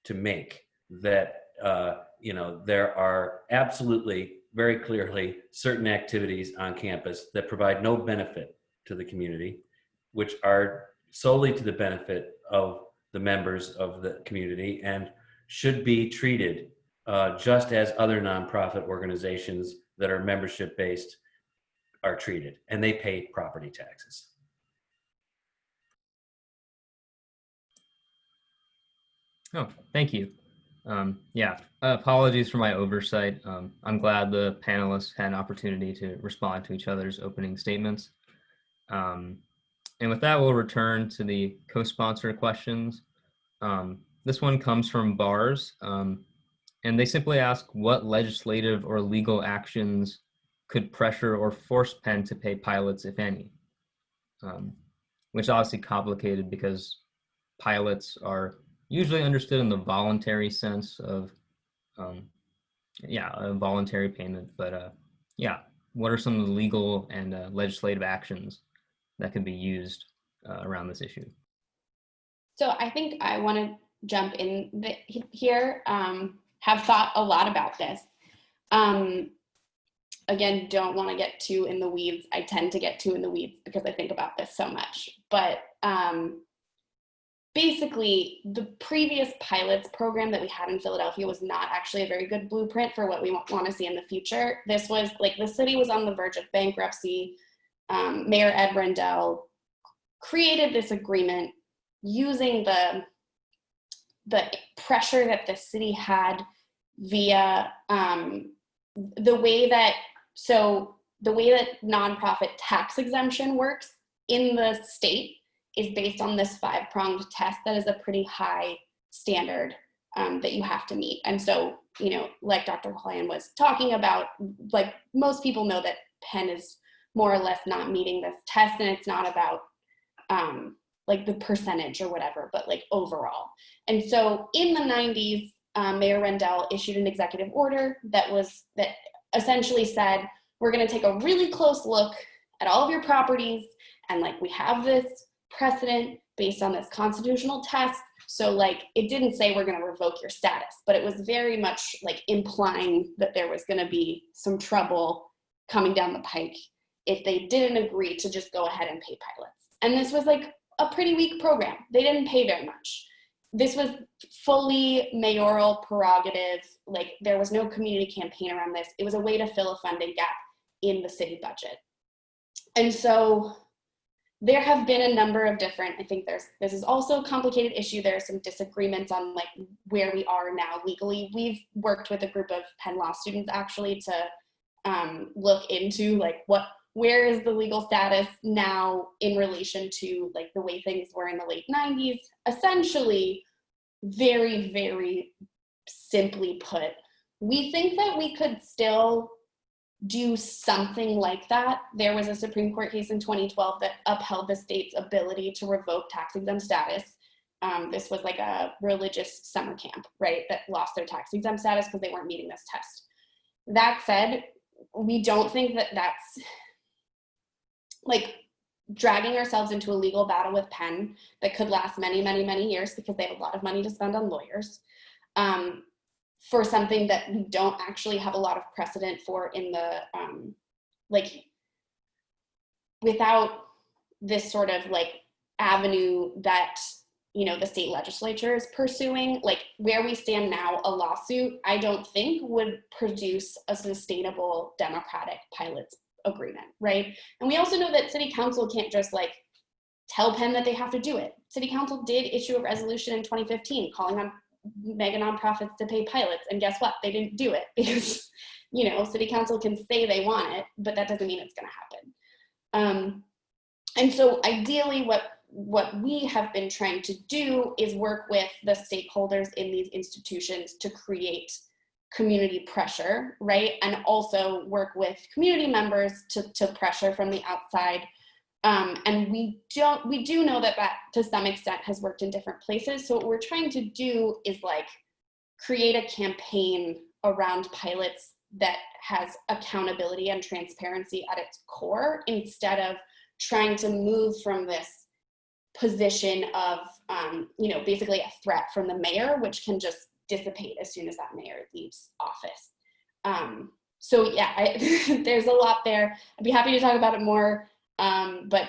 to make that there are absolutely very clearly certain activities on campus that provide no benefit to the community, which are solely to the benefit of the members of the community and should be treated just as other nonprofit organizations that are membership based are treated, and they pay property taxes. Oh, thank you. Yeah, apologies for my oversight. I'm glad the panelists had an opportunity to respond to each other's opening statements. And with that, we'll return to the co-sponsor questions. This one comes from BARS, and they simply ask what legislative or legal actions could pressure or force Penn to pay pilots, if any, which is obviously complicated because pilots are usually understood in the voluntary sense of, a voluntary payment. But yeah, what are some of the legal and legislative actions that could be used around this issue? So I think I want to jump in here, have thought a lot about this. Again, don't want to get too in the weeds. I tend to get too in the weeds because I think about this so much. But basically, the previous pilots program that we had in Philadelphia was not actually a very good blueprint for what we want to see in the future. This was like the city was on the verge of bankruptcy. Mayor Ed Rendell created this agreement using the pressure that the city had via the way that nonprofit tax exemption works in the state is based on this 5-pronged test that is a pretty high standard that you have to meet. And so, like Dr. CULHANE was talking about, like most people know that Penn is more or less not meeting this test, and it's not about like the percentage or whatever, but like overall. And so in the 90s, Mayor Rendell issued an executive order that essentially said, we're going to take a really close look at all of your properties, and like we have this precedent based on this constitutional test. So like it didn't say we're going to revoke your status, but it was very much like implying that there was going to be some trouble coming down the pike if they didn't agree to just go ahead and pay pilots. And this was like a pretty weak program. They didn't pay very much. This was fully mayoral prerogative. Like there was no community campaign around this. It was a way to fill a funding gap in the city budget. And so there have been a number of different, I think this is also a complicated issue. There are some disagreements on like where we are now legally. We've worked with a group of Penn Law students actually to look into like where is the legal status now in relation to like the way things were in the late 90s. Essentially, very, very simply put, we think that we could still do something like that. There was a Supreme Court case in 2012 that upheld the state's ability to revoke tax exempt status. This was like a religious summer camp, right, that lost their tax exempt status because they weren't meeting this test. That said, we don't think that that's like dragging ourselves into a legal battle with Penn that could last many, many, many years because they have a lot of money to spend on lawyers for something that we don't actually have a lot of precedent for in the, like, without this sort of like avenue that, the state legislature is pursuing. Like where we stand now, a lawsuit, I don't think would produce a sustainable democratic pilots agreement, right? And we also know that city council can't just like tell Penn that they have to do it. City council did issue a resolution in 2015 calling on mega nonprofits to pay pilots, and guess what? They didn't do it because, city council can say they want it, but that doesn't mean it's going to happen. And so ideally what we have been trying to do is work with the stakeholders in these institutions to create community pressure, right? And also work with community members to pressure from the outside. And we do know that to some extent has worked in different places. So what we're trying to do is like create a campaign around pilots that has accountability and transparency at its core, instead of trying to move from this position of, basically a threat from the mayor, which can just dissipate as soon as that mayor leaves office. So yeah, there's a lot there. I'd be happy to talk about it more, but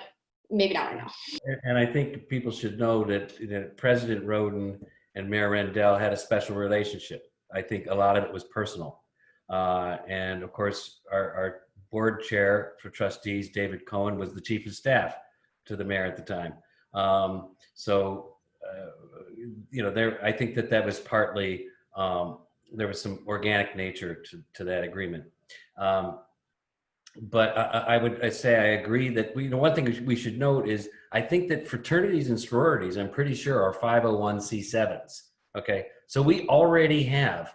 maybe not right now. And I think people should know that President Roden and Mayor Rendell had a special relationship. I think a lot of it was personal. And of course, our board chair for trustees, David Cohen, was the chief of staff to the mayor at the time. I think that was partly, there was some organic nature to that agreement. But I would say I agree that one thing we should note is I think that fraternities and sororities, I'm pretty sure, are 501c7s. Okay, so we already have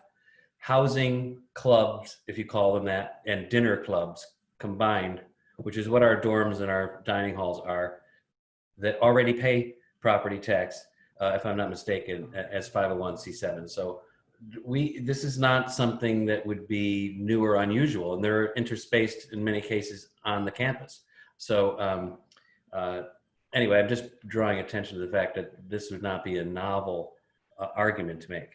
housing clubs, if you call them that, and dinner clubs combined, which is what our dorms and our dining halls are, that already pay property tax, if I'm not mistaken, as 501c7. So this is not something that would be new or unusual, and they're interspaced in many cases on the campus. So anyway, I'm just drawing attention to the fact that this would not be a novel argument to make.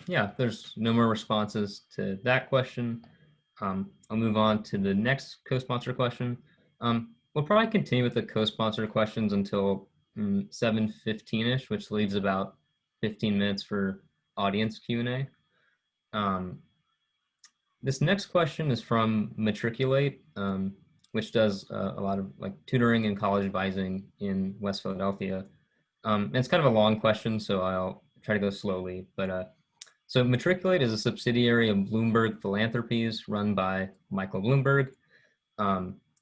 Yeah, there's no more responses to that question. I'll move on to the next co-sponsor question. We'll probably continue with the co-sponsor questions until 7:15-ish, which leaves about 15 minutes for audience Q&A. This next question is from Matriculate, which does a lot of tutoring and college advising in West Philadelphia. And it's kind of a long question, so I'll try to go slowly. But so Matriculate is a subsidiary of Bloomberg Philanthropies run by Michael Bloomberg.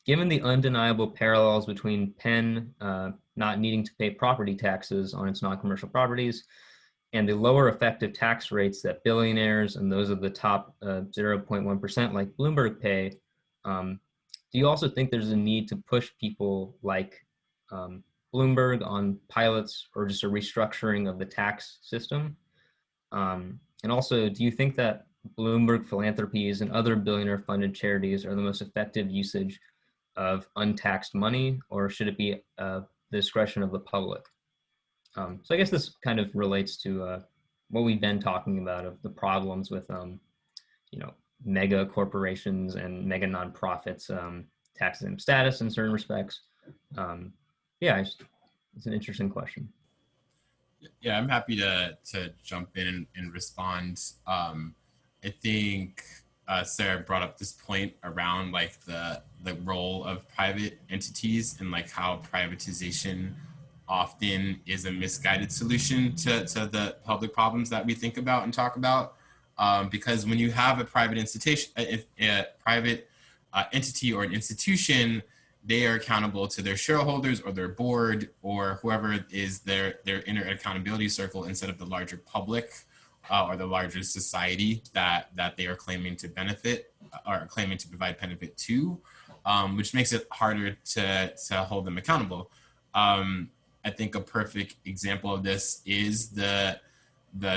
Given the undeniable parallels between Penn not needing to pay property taxes on its non-commercial properties and the lower effective tax rates that billionaires and those of the top 0.1% like Bloomberg pay, do you also think there's a need to push people like Bloomberg on pilots or just a restructuring of the tax system? And also, do you think that Bloomberg Philanthropies and other billionaire-funded charities are the most effective usage of untaxed money, or should it be the discretion of the public? So I guess this kind of relates to what we've been talking about of the problems with, mega corporations and mega nonprofits, tax exempt status in certain respects. Yeah, it's an interesting question. Yeah, I'm happy to jump in and respond. I think Sarah brought up this point around the role of private entities and how privatization often is a misguided solution to the public problems that we think about and talk about. Because when you have a private institution, a private entity or an institution, they are accountable to their shareholders or their board or whoever is their inner accountability circle instead of the larger public or the larger society that they are claiming to benefit or claiming to provide benefit to, which makes it harder to hold them accountable. I think a perfect example of this is the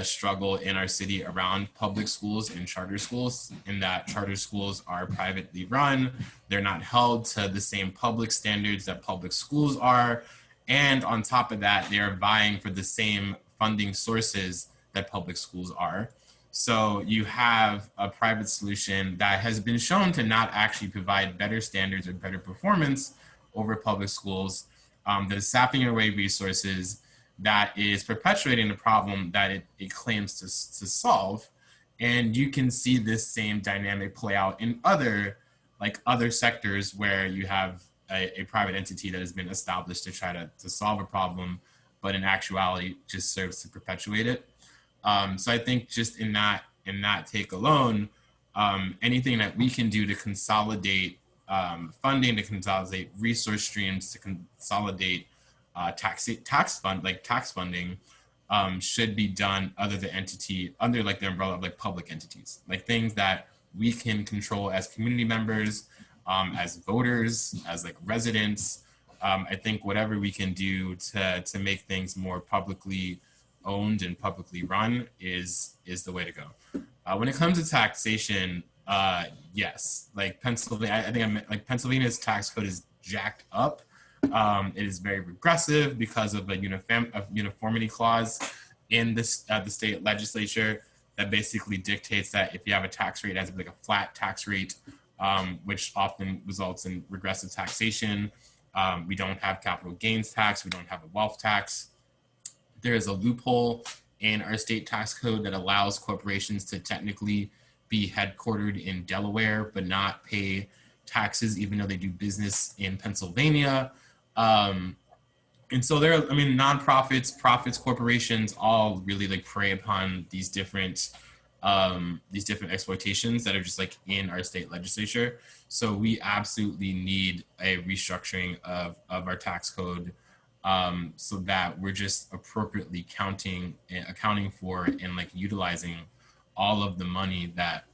struggle in our city around public schools and charter schools, in that charter schools are privately run. They're not held to the same public standards that public schools are. And on top of that, they are vying for the same funding sources that public schools are. So you have a private solution that has been shown to not actually provide better standards or better performance over public schools, that is sapping away resources, that is perpetuating the problem that it claims to solve. And you can see this same dynamic play out in other sectors where you have a private entity that has been established to try to solve a problem, but in actuality just serves to perpetuate it. So I think just in that take alone, anything that we can do to consolidate funding, to consolidate resource streams, to consolidate tax funding should be done under the umbrella of public entities, things that we can control as community members, as voters, as residents. I think whatever we can do to make things more publicly owned and publicly run is the way to go. When it comes to taxation, yes, Pennsylvania, I think Pennsylvania's tax code is jacked up. It is very regressive because of a uniformity clause in this the state legislature that basically dictates that if you have a tax rate, it has to be like a flat tax rate, which often results in regressive taxation. We don't have capital gains tax. We don't have a wealth tax. There is a loophole in our state tax code that allows corporations to technically be headquartered in Delaware, but not pay taxes, even though they do business in Pennsylvania. And so there, I mean, nonprofits, profits, corporations, all really like prey upon these different exploitations that are just like in our state legislature. So we absolutely need a restructuring of our tax code, so that we're just appropriately accounting for and like utilizing all of the money that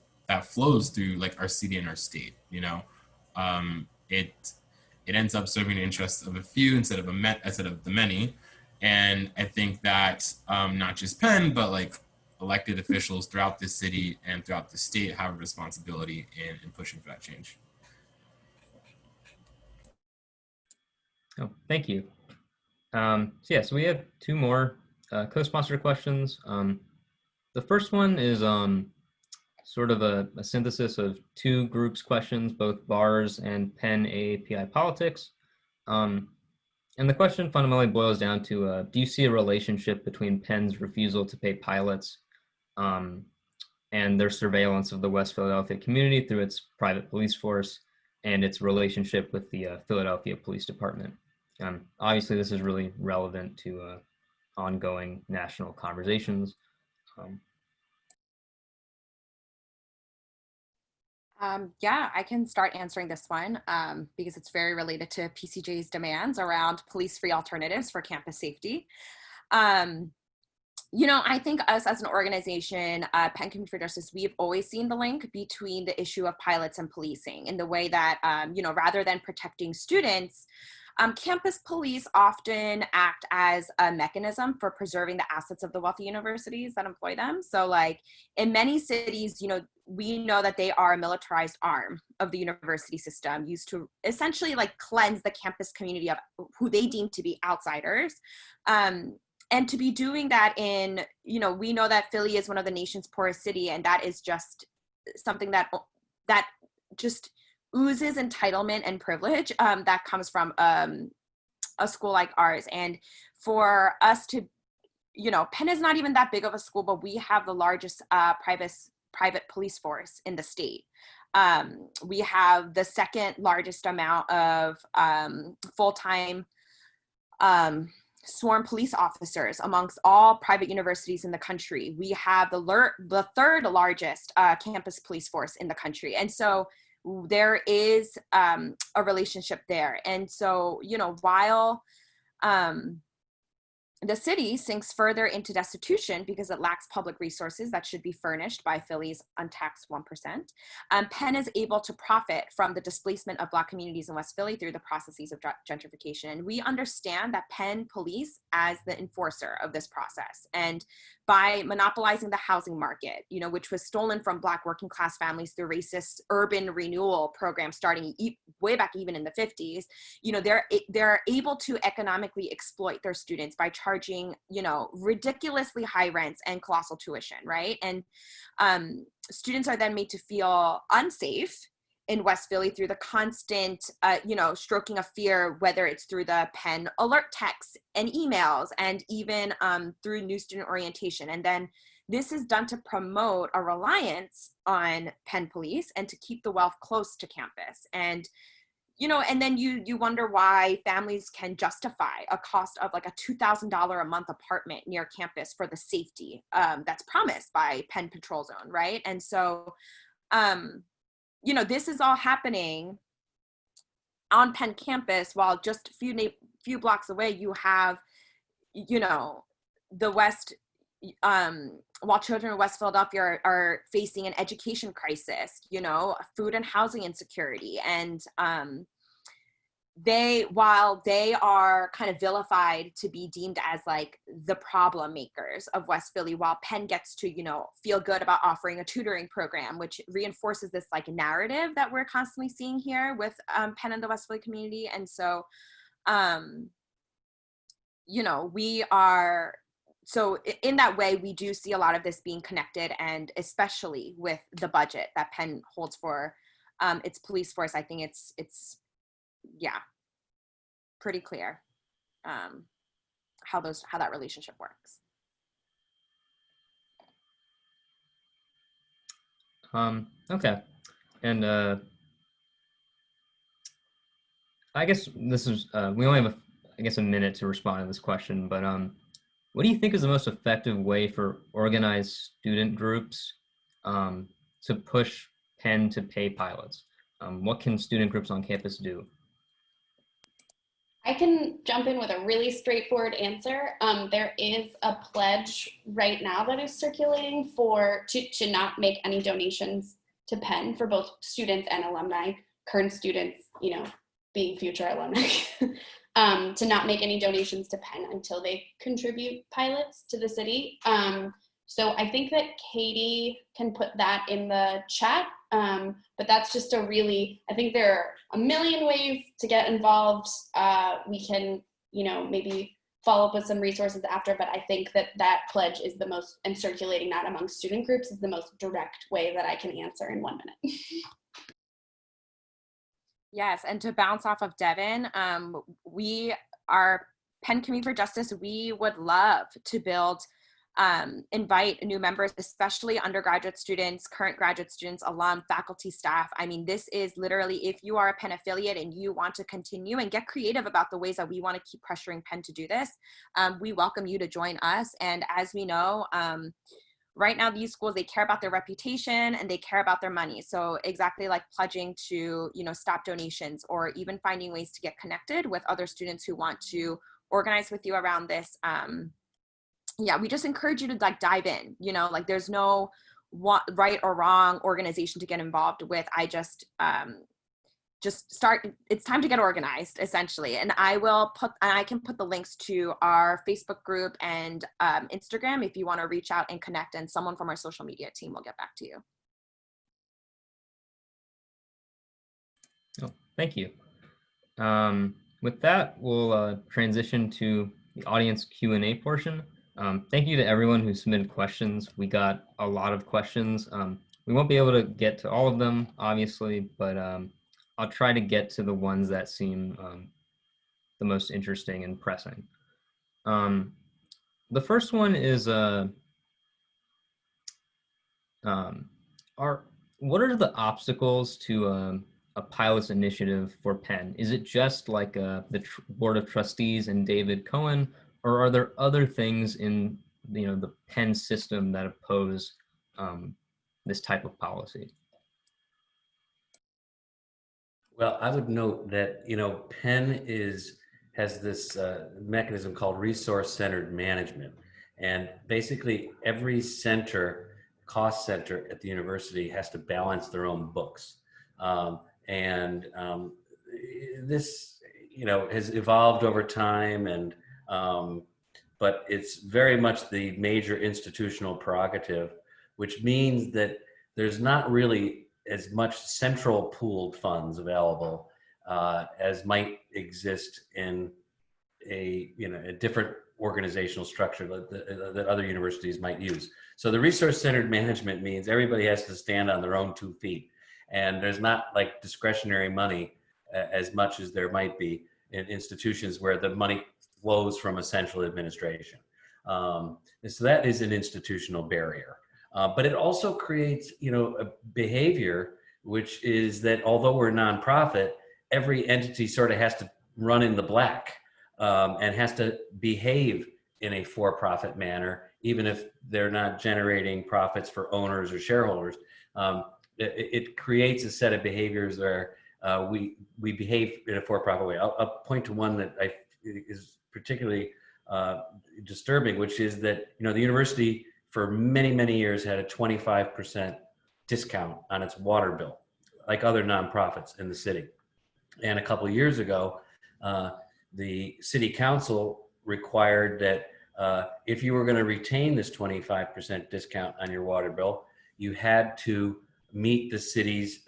flows through like our city and our state. You know, it ends up serving the interests of a few instead of the many. And I think that not just Penn, but like elected officials throughout the city and throughout the state have a responsibility in pushing for that change. Oh, thank you. So we have two more co-sponsor questions. The first one is sort of a synthesis of two groups' questions, both bars and Penn AAPI politics. And the question fundamentally boils down to, do you see a relationship between Penn's refusal to pay pilots and their surveillance of the West Philadelphia community through its private police force and its relationship with the Philadelphia Police Department? Obviously, this is really relevant to ongoing national conversations. Yeah, I can start answering this one because it's very related to PCJ's demands around police-free alternatives for campus safety. You know, I think us as an organization, Penn Community for Justice, we've always seen the link between the issue of pilots and policing in the way that, you know, rather than protecting students, campus police often act as a mechanism for preserving the assets of the wealthy universities that employ them. So like in many cities, you know, we know that they are a militarized arm of the university system used to essentially like cleanse the campus community of who they deem to be outsiders. And to be doing that in, you know, we know that Philly is one of the nation's poorest city, and that is just something that just oozes entitlement and privilege that comes from a school like ours. And for us to, you know, Penn is not even that big of a school, but we have the largest private police force in the state. We have the second largest amount of full-time sworn police officers amongst all private universities in the country. We have the third largest campus police force in the country. And so there is a relationship there. And so, you know, while the city sinks further into destitution because it lacks public resources that should be furnished by Philly's untaxed 1%, Penn is able to profit from the displacement of Black communities in West Philly through the processes of gentrification. And we understand that Penn police as the enforcer of this process. And by monopolizing the housing market, you know, which was stolen from Black working class families through racist urban renewal programs starting way back even in the 50s, you know, they're able to economically exploit their students by charging, you know, ridiculously high rents and colossal tuition, right? And students are then made to feel unsafe in West Philly through the constant, you know, stroking of fear, whether it's through the Penn alert texts and emails and even through new student orientation. And then this is done to promote a reliance on Penn police and to keep the wealth close to campus. And, you know, and then you wonder why families can justify a cost of like a $2,000 a month apartment near campus for the safety that's promised by Penn Patrol Zone, right? And so, you know, this is all happening on Penn campus while just a few blocks away you have, you know, the West, while children in West Philadelphia are facing an education crisis, you know, food and housing insecurity. And while they are kind of vilified to be deemed as like the problem makers of West Philly, while Penn gets to, you know, feel good about offering a tutoring program, which reinforces this like narrative that we're constantly seeing here with Penn and the West Philly community. And so, you know, we are so in that way, we do see a lot of this being connected, and especially with the budget that Penn holds for its police force, I think it's yeah, pretty clear how that relationship works. Okay, and I guess this is we only have a minute to respond to this question, but what do you think is the most effective way for organized student groups to push Penn to pay pilots? What can student groups on campus do? I can jump in with a really straightforward answer. There is a pledge right now that is circulating to not make any donations to Penn for both students and alumni, current students, being future alumni, to not make any donations to Penn until they contribute pilots to the city. So I think that Katie can put that in the chat, but that's just I think there are a million ways to get involved. We can, maybe follow up with some resources after, but I think that pledge is the most, and circulating that among student groups is the most direct way that I can answer in 1 minute. Yes, and to bounce off of Devin, we are Penn Community for Justice. We would love to invite new members, especially undergraduate students, current graduate students, alum, faculty, staff. I mean, this is literally, if you are a Penn affiliate and you want to continue and get creative about the ways that we want to keep pressuring Penn to do this, we welcome you to join us. And as we know, right now, these schools, they care about their reputation and they care about their money. So exactly like pledging to, stop donations, or even finding ways to get connected with other students who want to organize with you around this. Yeah, we just encourage you to dive in, there's no right or wrong organization to get involved with. I just start, it's time to get organized, essentially. And I can put the links to our Facebook group and Instagram if you want to reach out and connect, and someone from our social media team will get back to you. Oh, thank you. With that, we'll transition to the audience Q&A portion. Thank you to everyone who submitted questions. We got a lot of questions. We won't be able to get to all of them, obviously, but I'll try to get to the ones that seem the most interesting and pressing. The first one is, what are the obstacles to a pilot's initiative for Penn? Is it just like the Board of Trustees and David Cohen, or are there other things in the Penn system that oppose this type of policy? Well, I would note that Penn has this mechanism called resource-centered management, and basically every cost center at the university has to balance their own books, this has evolved over time, and but it's very much the major institutional prerogative, which means that there's not really as much central pooled funds available as might exist in a different organizational structure that other universities might use. So the resource-centered management means everybody has to stand on their own 2 feet, and there's not like discretionary money as much as there might be in institutions where the money flows from a central administration. And so that is an institutional barrier. But it also creates, a behavior, which is that although we're a nonprofit, every entity sort of has to run in the black and has to behave in a for-profit manner, even if they're not generating profits for owners or shareholders. It creates a set of behaviors where we behave in a for-profit way. I'll point to one that is particularly disturbing, which is that the university for many, many years had a 25% discount on its water bill, like other nonprofits in the city. And a couple of years ago, the city council required that if you were going to retain this 25% discount on your water bill, you had to meet the city's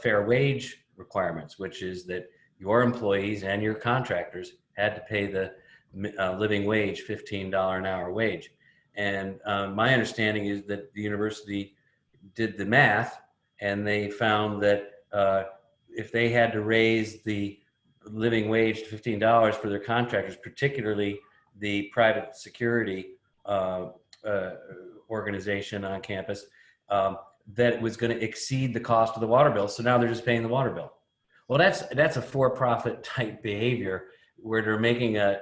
fair wage requirements, which is that your employees and your contractors had to pay living wage, $15 an hour wage. And my understanding is that the university did the math, and they found that if they had to raise the living wage to $15 for their contractors, particularly the private security organization on campus, that it was going to exceed the cost of the water bill. So now they're just paying the water bill. Well, that's a for-profit type behavior where they're making a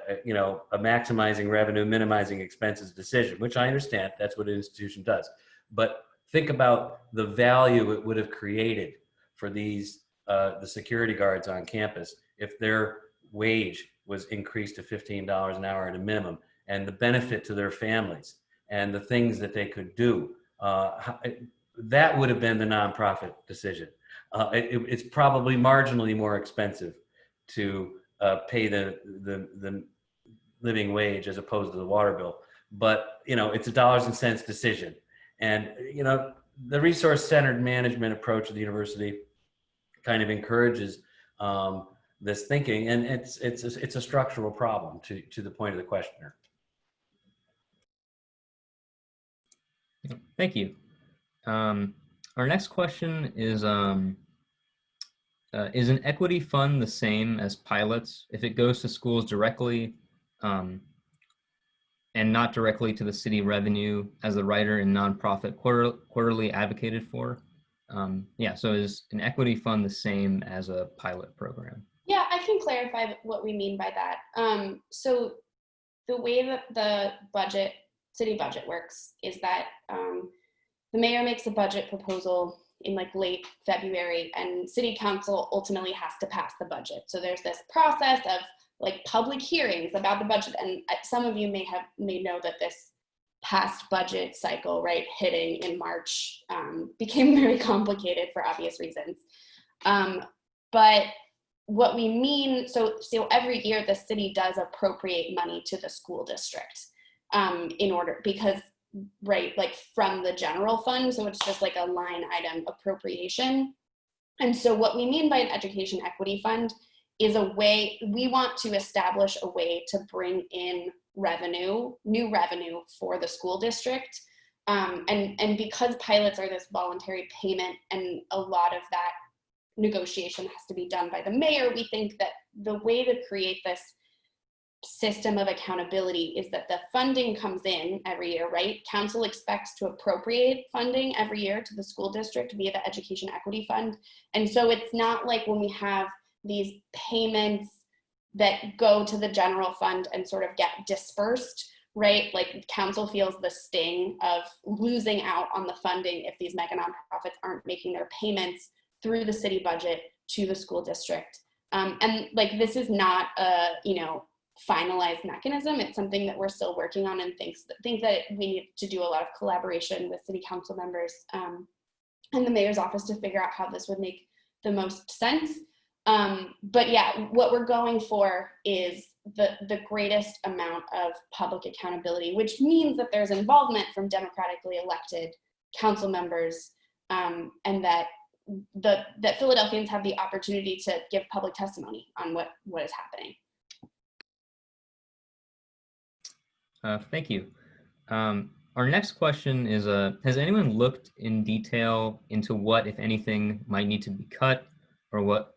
maximizing revenue, minimizing expenses decision, which I understand. That's what an institution does. But think about the value it would have created for these the security guards on campus if their wage was increased to $15 an hour at a minimum, and the benefit to their families and the things that they could do. That would have been the nonprofit decision. It's probably marginally more expensive to pay the living wage as opposed to the water bill, but it's a dollars and cents decision. And the resource-centered management approach of the university kind of encourages this thinking, and it's a structural problem to the point of the questioner. Thank you. Our next question is an equity fund the same as pilots if it goes to schools directly and not directly to the city revenue, as the writer in Nonprofit Quarterly advocated for? So is an equity fund the same as a pilot program? Yeah, I can clarify what we mean by that. So the way that the city budget works is that the mayor makes a budget proposal in late February, and city council ultimately has to pass the budget. So there's this process of public hearings about the budget, and some of you may know that this past budget cycle, hitting in March, became very complicated for obvious reasons. But what we mean, so every year the city does appropriate money to the school district because from the general fund. So it's just a line item appropriation. And so what we mean by an education equity fund is a way, we want to establish a way to bring in new revenue for the school district. And because pilots are this voluntary payment and a lot of that negotiation has to be done by the mayor, we think that the way to create this system of accountability is that the funding comes in every year, right? Council expects to appropriate funding every year to the school district via the education equity fund. And so it's not like when we have these payments that go to the general fund and sort of get dispersed, right? Council feels the sting of losing out on the funding if these mega nonprofits aren't making their payments through the city budget to the school district. And this is not a, finalized mechanism. It's something that we're still working on, and think that we need to do a lot of collaboration with city council members and the mayor's office to figure out how this would make the most sense. But yeah, what we're going for is the greatest amount of public accountability, which means that there's involvement from democratically elected council members, and that Philadelphians have the opportunity to give public testimony on what is happening. Thank you. Our next question is, has anyone looked in detail into what, if anything, might need to be cut, or what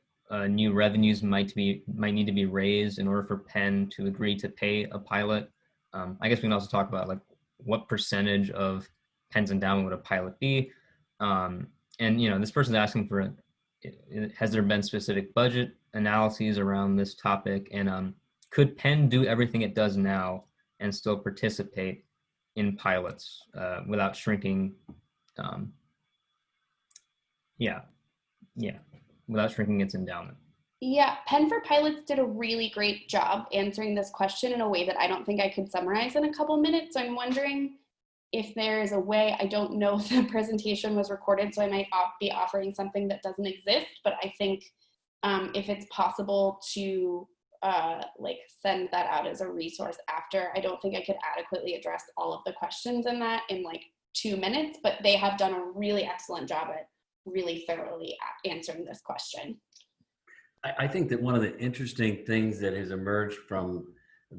new revenues might need to be raised in order for Penn to agree to pay a pilot? I guess we can also talk about what percentage of Penn's endowment would a pilot be? And this person's asking for, has there been specific budget analyses around this topic? And could Penn do everything it does now and still participate in pilots without shrinking? Without shrinking its endowment. Yeah, Penn for Pilots did a really great job answering this question in a way that I don't think I could summarize in a couple minutes. So I'm wondering if there is a way. I don't know if the presentation was recorded, so I might be offering something that doesn't exist, but I think if it's possible to send that out as a resource after. I don't think I could adequately address all of the questions in that in 2 minutes, but they have done a really excellent job at really thoroughly answering this question. I think that one of the interesting things that has emerged from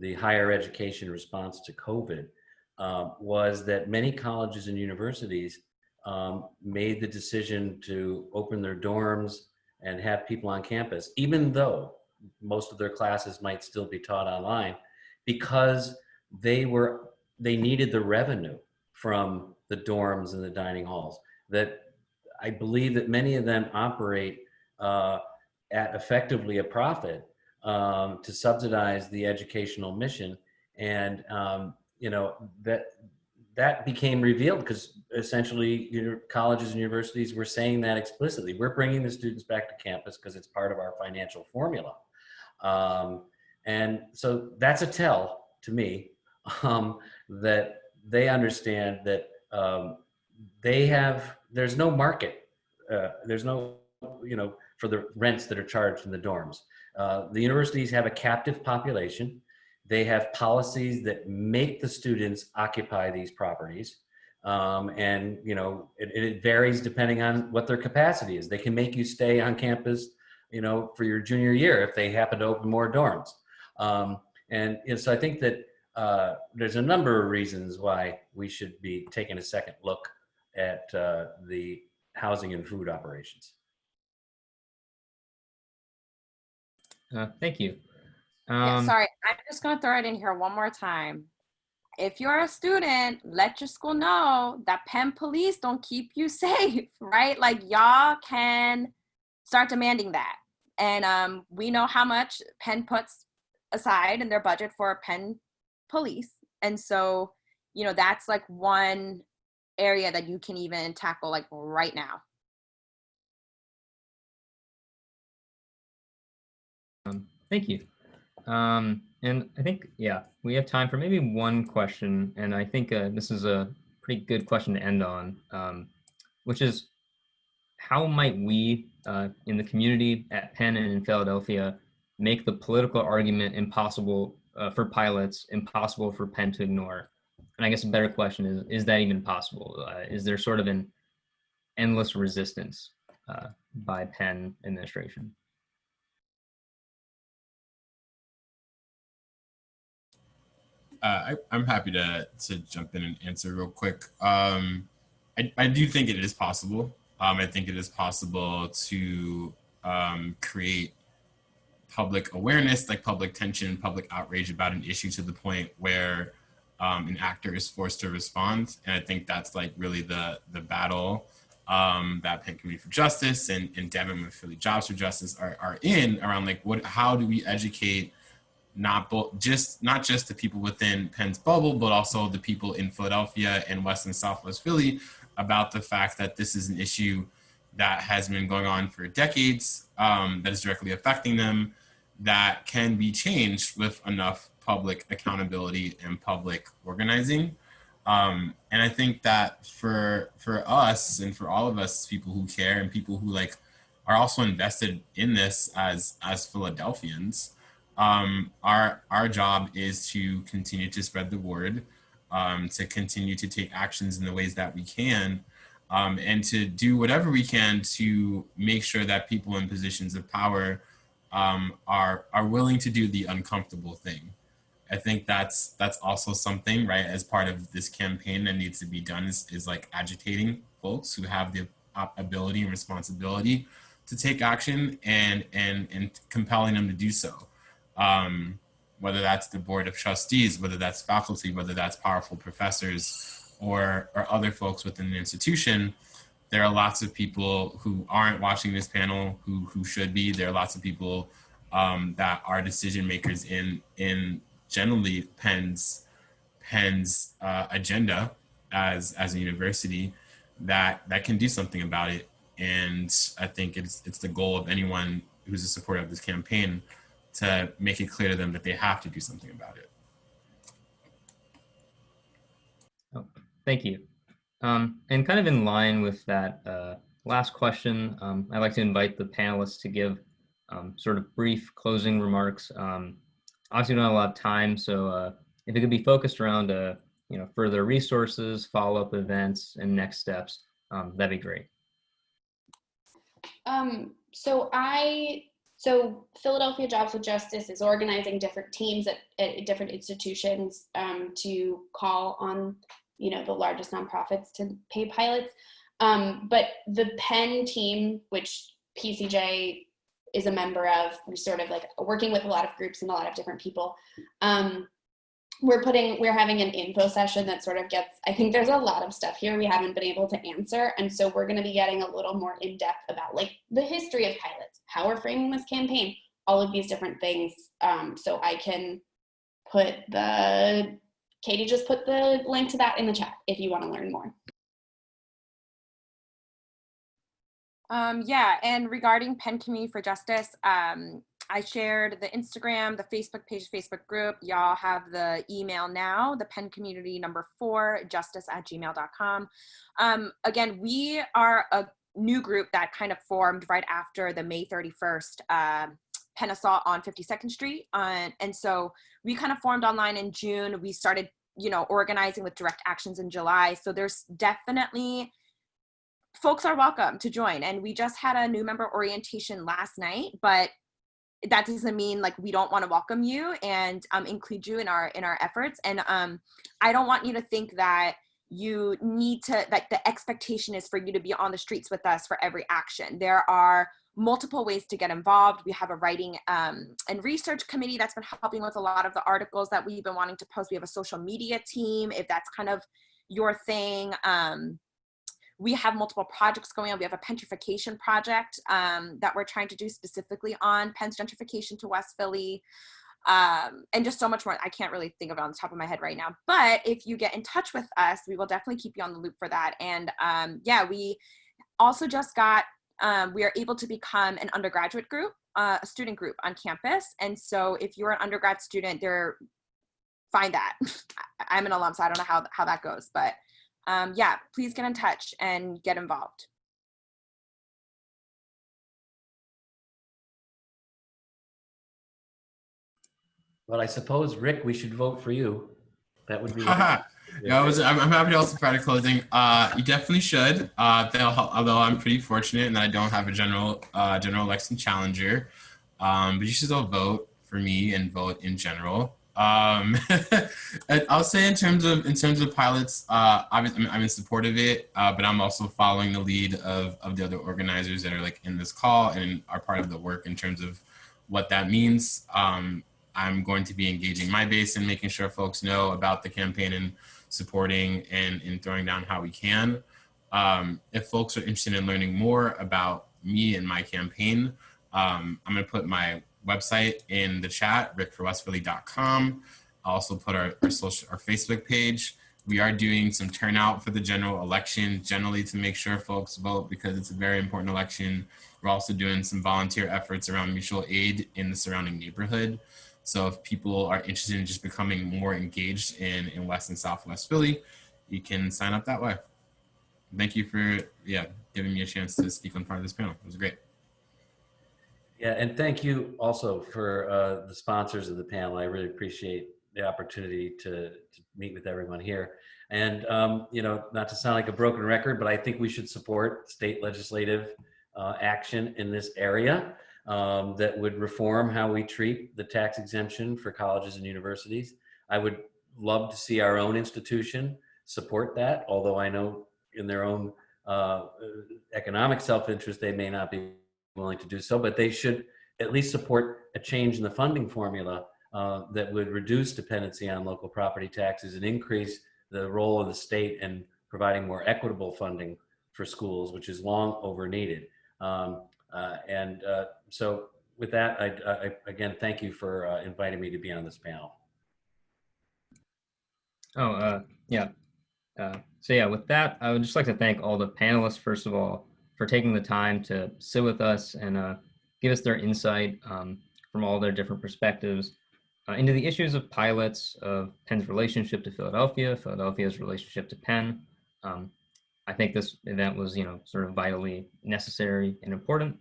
the higher education response to COVID was that many colleges and universities made the decision to open their dorms and have people on campus, even though most of their classes might still be taught online, because they needed the revenue from the dorms and the dining halls. That I believe that many of them operate at effectively a profit to subsidize the educational mission. And you know, that became revealed because essentially colleges and universities were saying that explicitly. We're bringing the students back to campus because it's part of our financial formula. And so that's a tell to me that they understand that there's no market, there's no, for the rents that are charged in the dorms. The universities have a captive population. They have policies that make the students occupy these properties. And it varies depending on what their capacity is. They can make you stay on campus, for your junior year if they happen to open more dorms. And so I think that there's a number of reasons why we should be taking a second look at the housing and food operations. Thank you. Yeah, sorry, I'm just going to throw it in here one more time. If you're a student, let your school know that Penn police don't keep you safe, right? Like, y'all can start demanding that. And we know how much Penn puts aside in their budget for Penn police. And so, that's like one area that you can even tackle like right now. Thank you. And I think, we have time for maybe one question. And I think this is a pretty good question to end on, which is, how might we in the community at Penn and in Philadelphia make the political argument impossible for pilots, impossible for Penn to ignore? And I guess a better question is that even possible? Is there sort of an endless resistance by Penn administration? I'm happy to jump in and answer real quick. I do think it is possible. I think it is possible to create public awareness, like public tension, public outrage about an issue to the point where an actor is forced to respond. And I think that's like really the battle that Penn Community for Justice and Devin with Philly Jobs for Justice are in around like how do we educate not just the people within Penn's bubble, but also the people in Philadelphia and West and Southwest Philly about the fact that this is an issue that has been going on for decades, that is directly affecting them, that can be changed with enough public accountability and public organizing. And I think that for us and for all of us, people who care and people who like are also invested in this as Philadelphians, our job is to continue to spread the word, to continue to take actions in the ways that we can, and to do whatever we can to make sure that people in positions of power are willing to do the uncomfortable thing. I think that's also something, right, as part of this campaign that needs to be done is like agitating folks who have the ability and responsibility to take action and compelling them to do so. Whether that's the board of trustees, whether that's faculty, whether that's powerful professors or other folks within the institution. There are lots of people who aren't watching this panel who should be. There are lots of people that are decision makers in generally Penn's agenda as a university that can do something about it. And I think it's the goal of anyone who's a supporter of this campaign to make it clear to them that they have to do something about it. Oh, thank you. And kind of in line with that last question, I'd like to invite the panelists to give sort of brief closing remarks. Obviously, we don't have a lot of time, so if it could be focused around further resources, follow-up events, and next steps, that'd be great. So So Philadelphia Jobs with Justice is organizing different teams at different institutions to call on, the largest nonprofits to pay pilots. But the Penn team, which PCJ is a member of, we're sort of like working with a lot of groups and a lot of different people. We're having an info session that sort of gets, I think there's a lot of stuff here we haven't been able to answer. And so we're going to be getting a little more in depth about like the history of pilots, how we're framing this campaign, all of these different things. So I can Katie just put the link to that in the chat if you want to learn more. Yeah, and regarding Penn Community for Justice, I shared the Instagram, the Facebook page, Facebook group. Y'all have the email now, the Penn Community #4, justice@gmail.com. Again, we are a new group that kind of formed right after the May 31st Penn assault on 52nd Street. And so we kind of formed online in June. We started, organizing with direct actions in July. So there's definitely, folks are welcome to join. And we just had a new member orientation last night, but that doesn't mean like we don't want to welcome you and include you in our efforts. And I don't want you to think that you need to, like the expectation is for you to be on the streets with us for every action. There are multiple ways to get involved. We have a writing and research committee that's been helping with a lot of the articles that we've been wanting to post. We have a social media team, if that's kind of your thing. We have multiple projects going on. We have a petrification project that we're trying to do specifically on Penn's gentrification to West Philly, and just so much more. I can't really think of it on the top of my head right now, but if you get in touch with us, we will definitely keep you on the loop for that. And yeah, we also just got, we are able to become an undergraduate group, a student group on campus. And so if you're an undergrad student, find that. I'm an alum, so I don't know how that goes, but yeah, please get in touch and get involved. Well, I suppose, Rick, we should vote for you. That would be. Yeah, I'm happy to also provide a closing. You definitely should. Although I'm pretty fortunate and I don't have a general election challenger, but you should still vote for me and vote in general. And I'll say in terms of pilots, I'm in support of it, but I'm also following the lead of the other organizers that are like in this call and are part of the work in terms of what that means. I'm going to be engaging my base and making sure folks know about the campaign and supporting and throwing down how we can. If folks are interested in learning more about me and my campaign, I'm going to put my website in the chat, rickforwestphilly.com. I'll also put our Facebook page. We are doing some turnout for the general election, generally to make sure folks vote because it's a very important election. We're also doing some volunteer efforts around mutual aid in the surrounding neighborhood. So if people are interested in just becoming more engaged in West and Southwest Philly, you can sign up that way. Thank you for giving me a chance to speak on part of this panel. It was great. Yeah, and thank you also for the sponsors of the panel. I really appreciate the opportunity to meet with everyone here. And, not to sound like a broken record, but I think we should support state legislative action in this area that would reform how we treat the tax exemption for colleges and universities. I would love to see our own institution support that, although I know in their own economic self-interest, they may not be willing to do so, but they should at least support a change in the funding formula that would reduce dependency on local property taxes and increase the role of the state in providing more equitable funding for schools, which is long over needed. So with that, I again, thank you for inviting me to be on this panel. So yeah, with that, I would just like to thank all the panelists, first of all, for taking the time to sit with us and give us their insight from all their different perspectives into the issues of pilots, of Penn's relationship to Philadelphia, Philadelphia's relationship to Penn. I think this event was, sort of vitally necessary and important.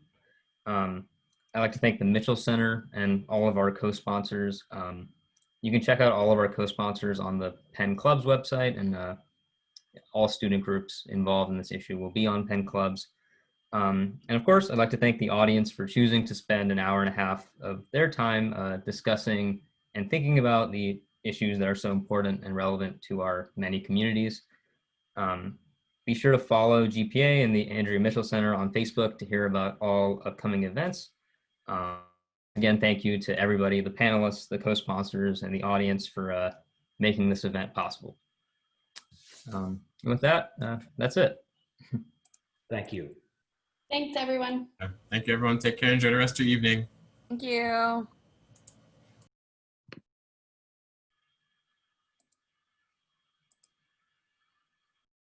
I'd like to thank the Mitchell Center and all of our co-sponsors. You can check out all of our co-sponsors on the Penn Club's website, and all student groups involved in this issue will be on Penn Clubs. And of course, I'd like to thank the audience for choosing to spend an hour and a half of their time discussing and thinking about the issues that are so important and relevant to our many communities. Be sure to follow GPA and the Andrea Mitchell Center on Facebook to hear about all upcoming events. Again, thank you to everybody, the panelists, the co-sponsors, and the audience for making this event possible. And with that, that's it. Thank you. Thanks, everyone. Thank you, everyone. Take care. Enjoy the rest of your evening. Thank you.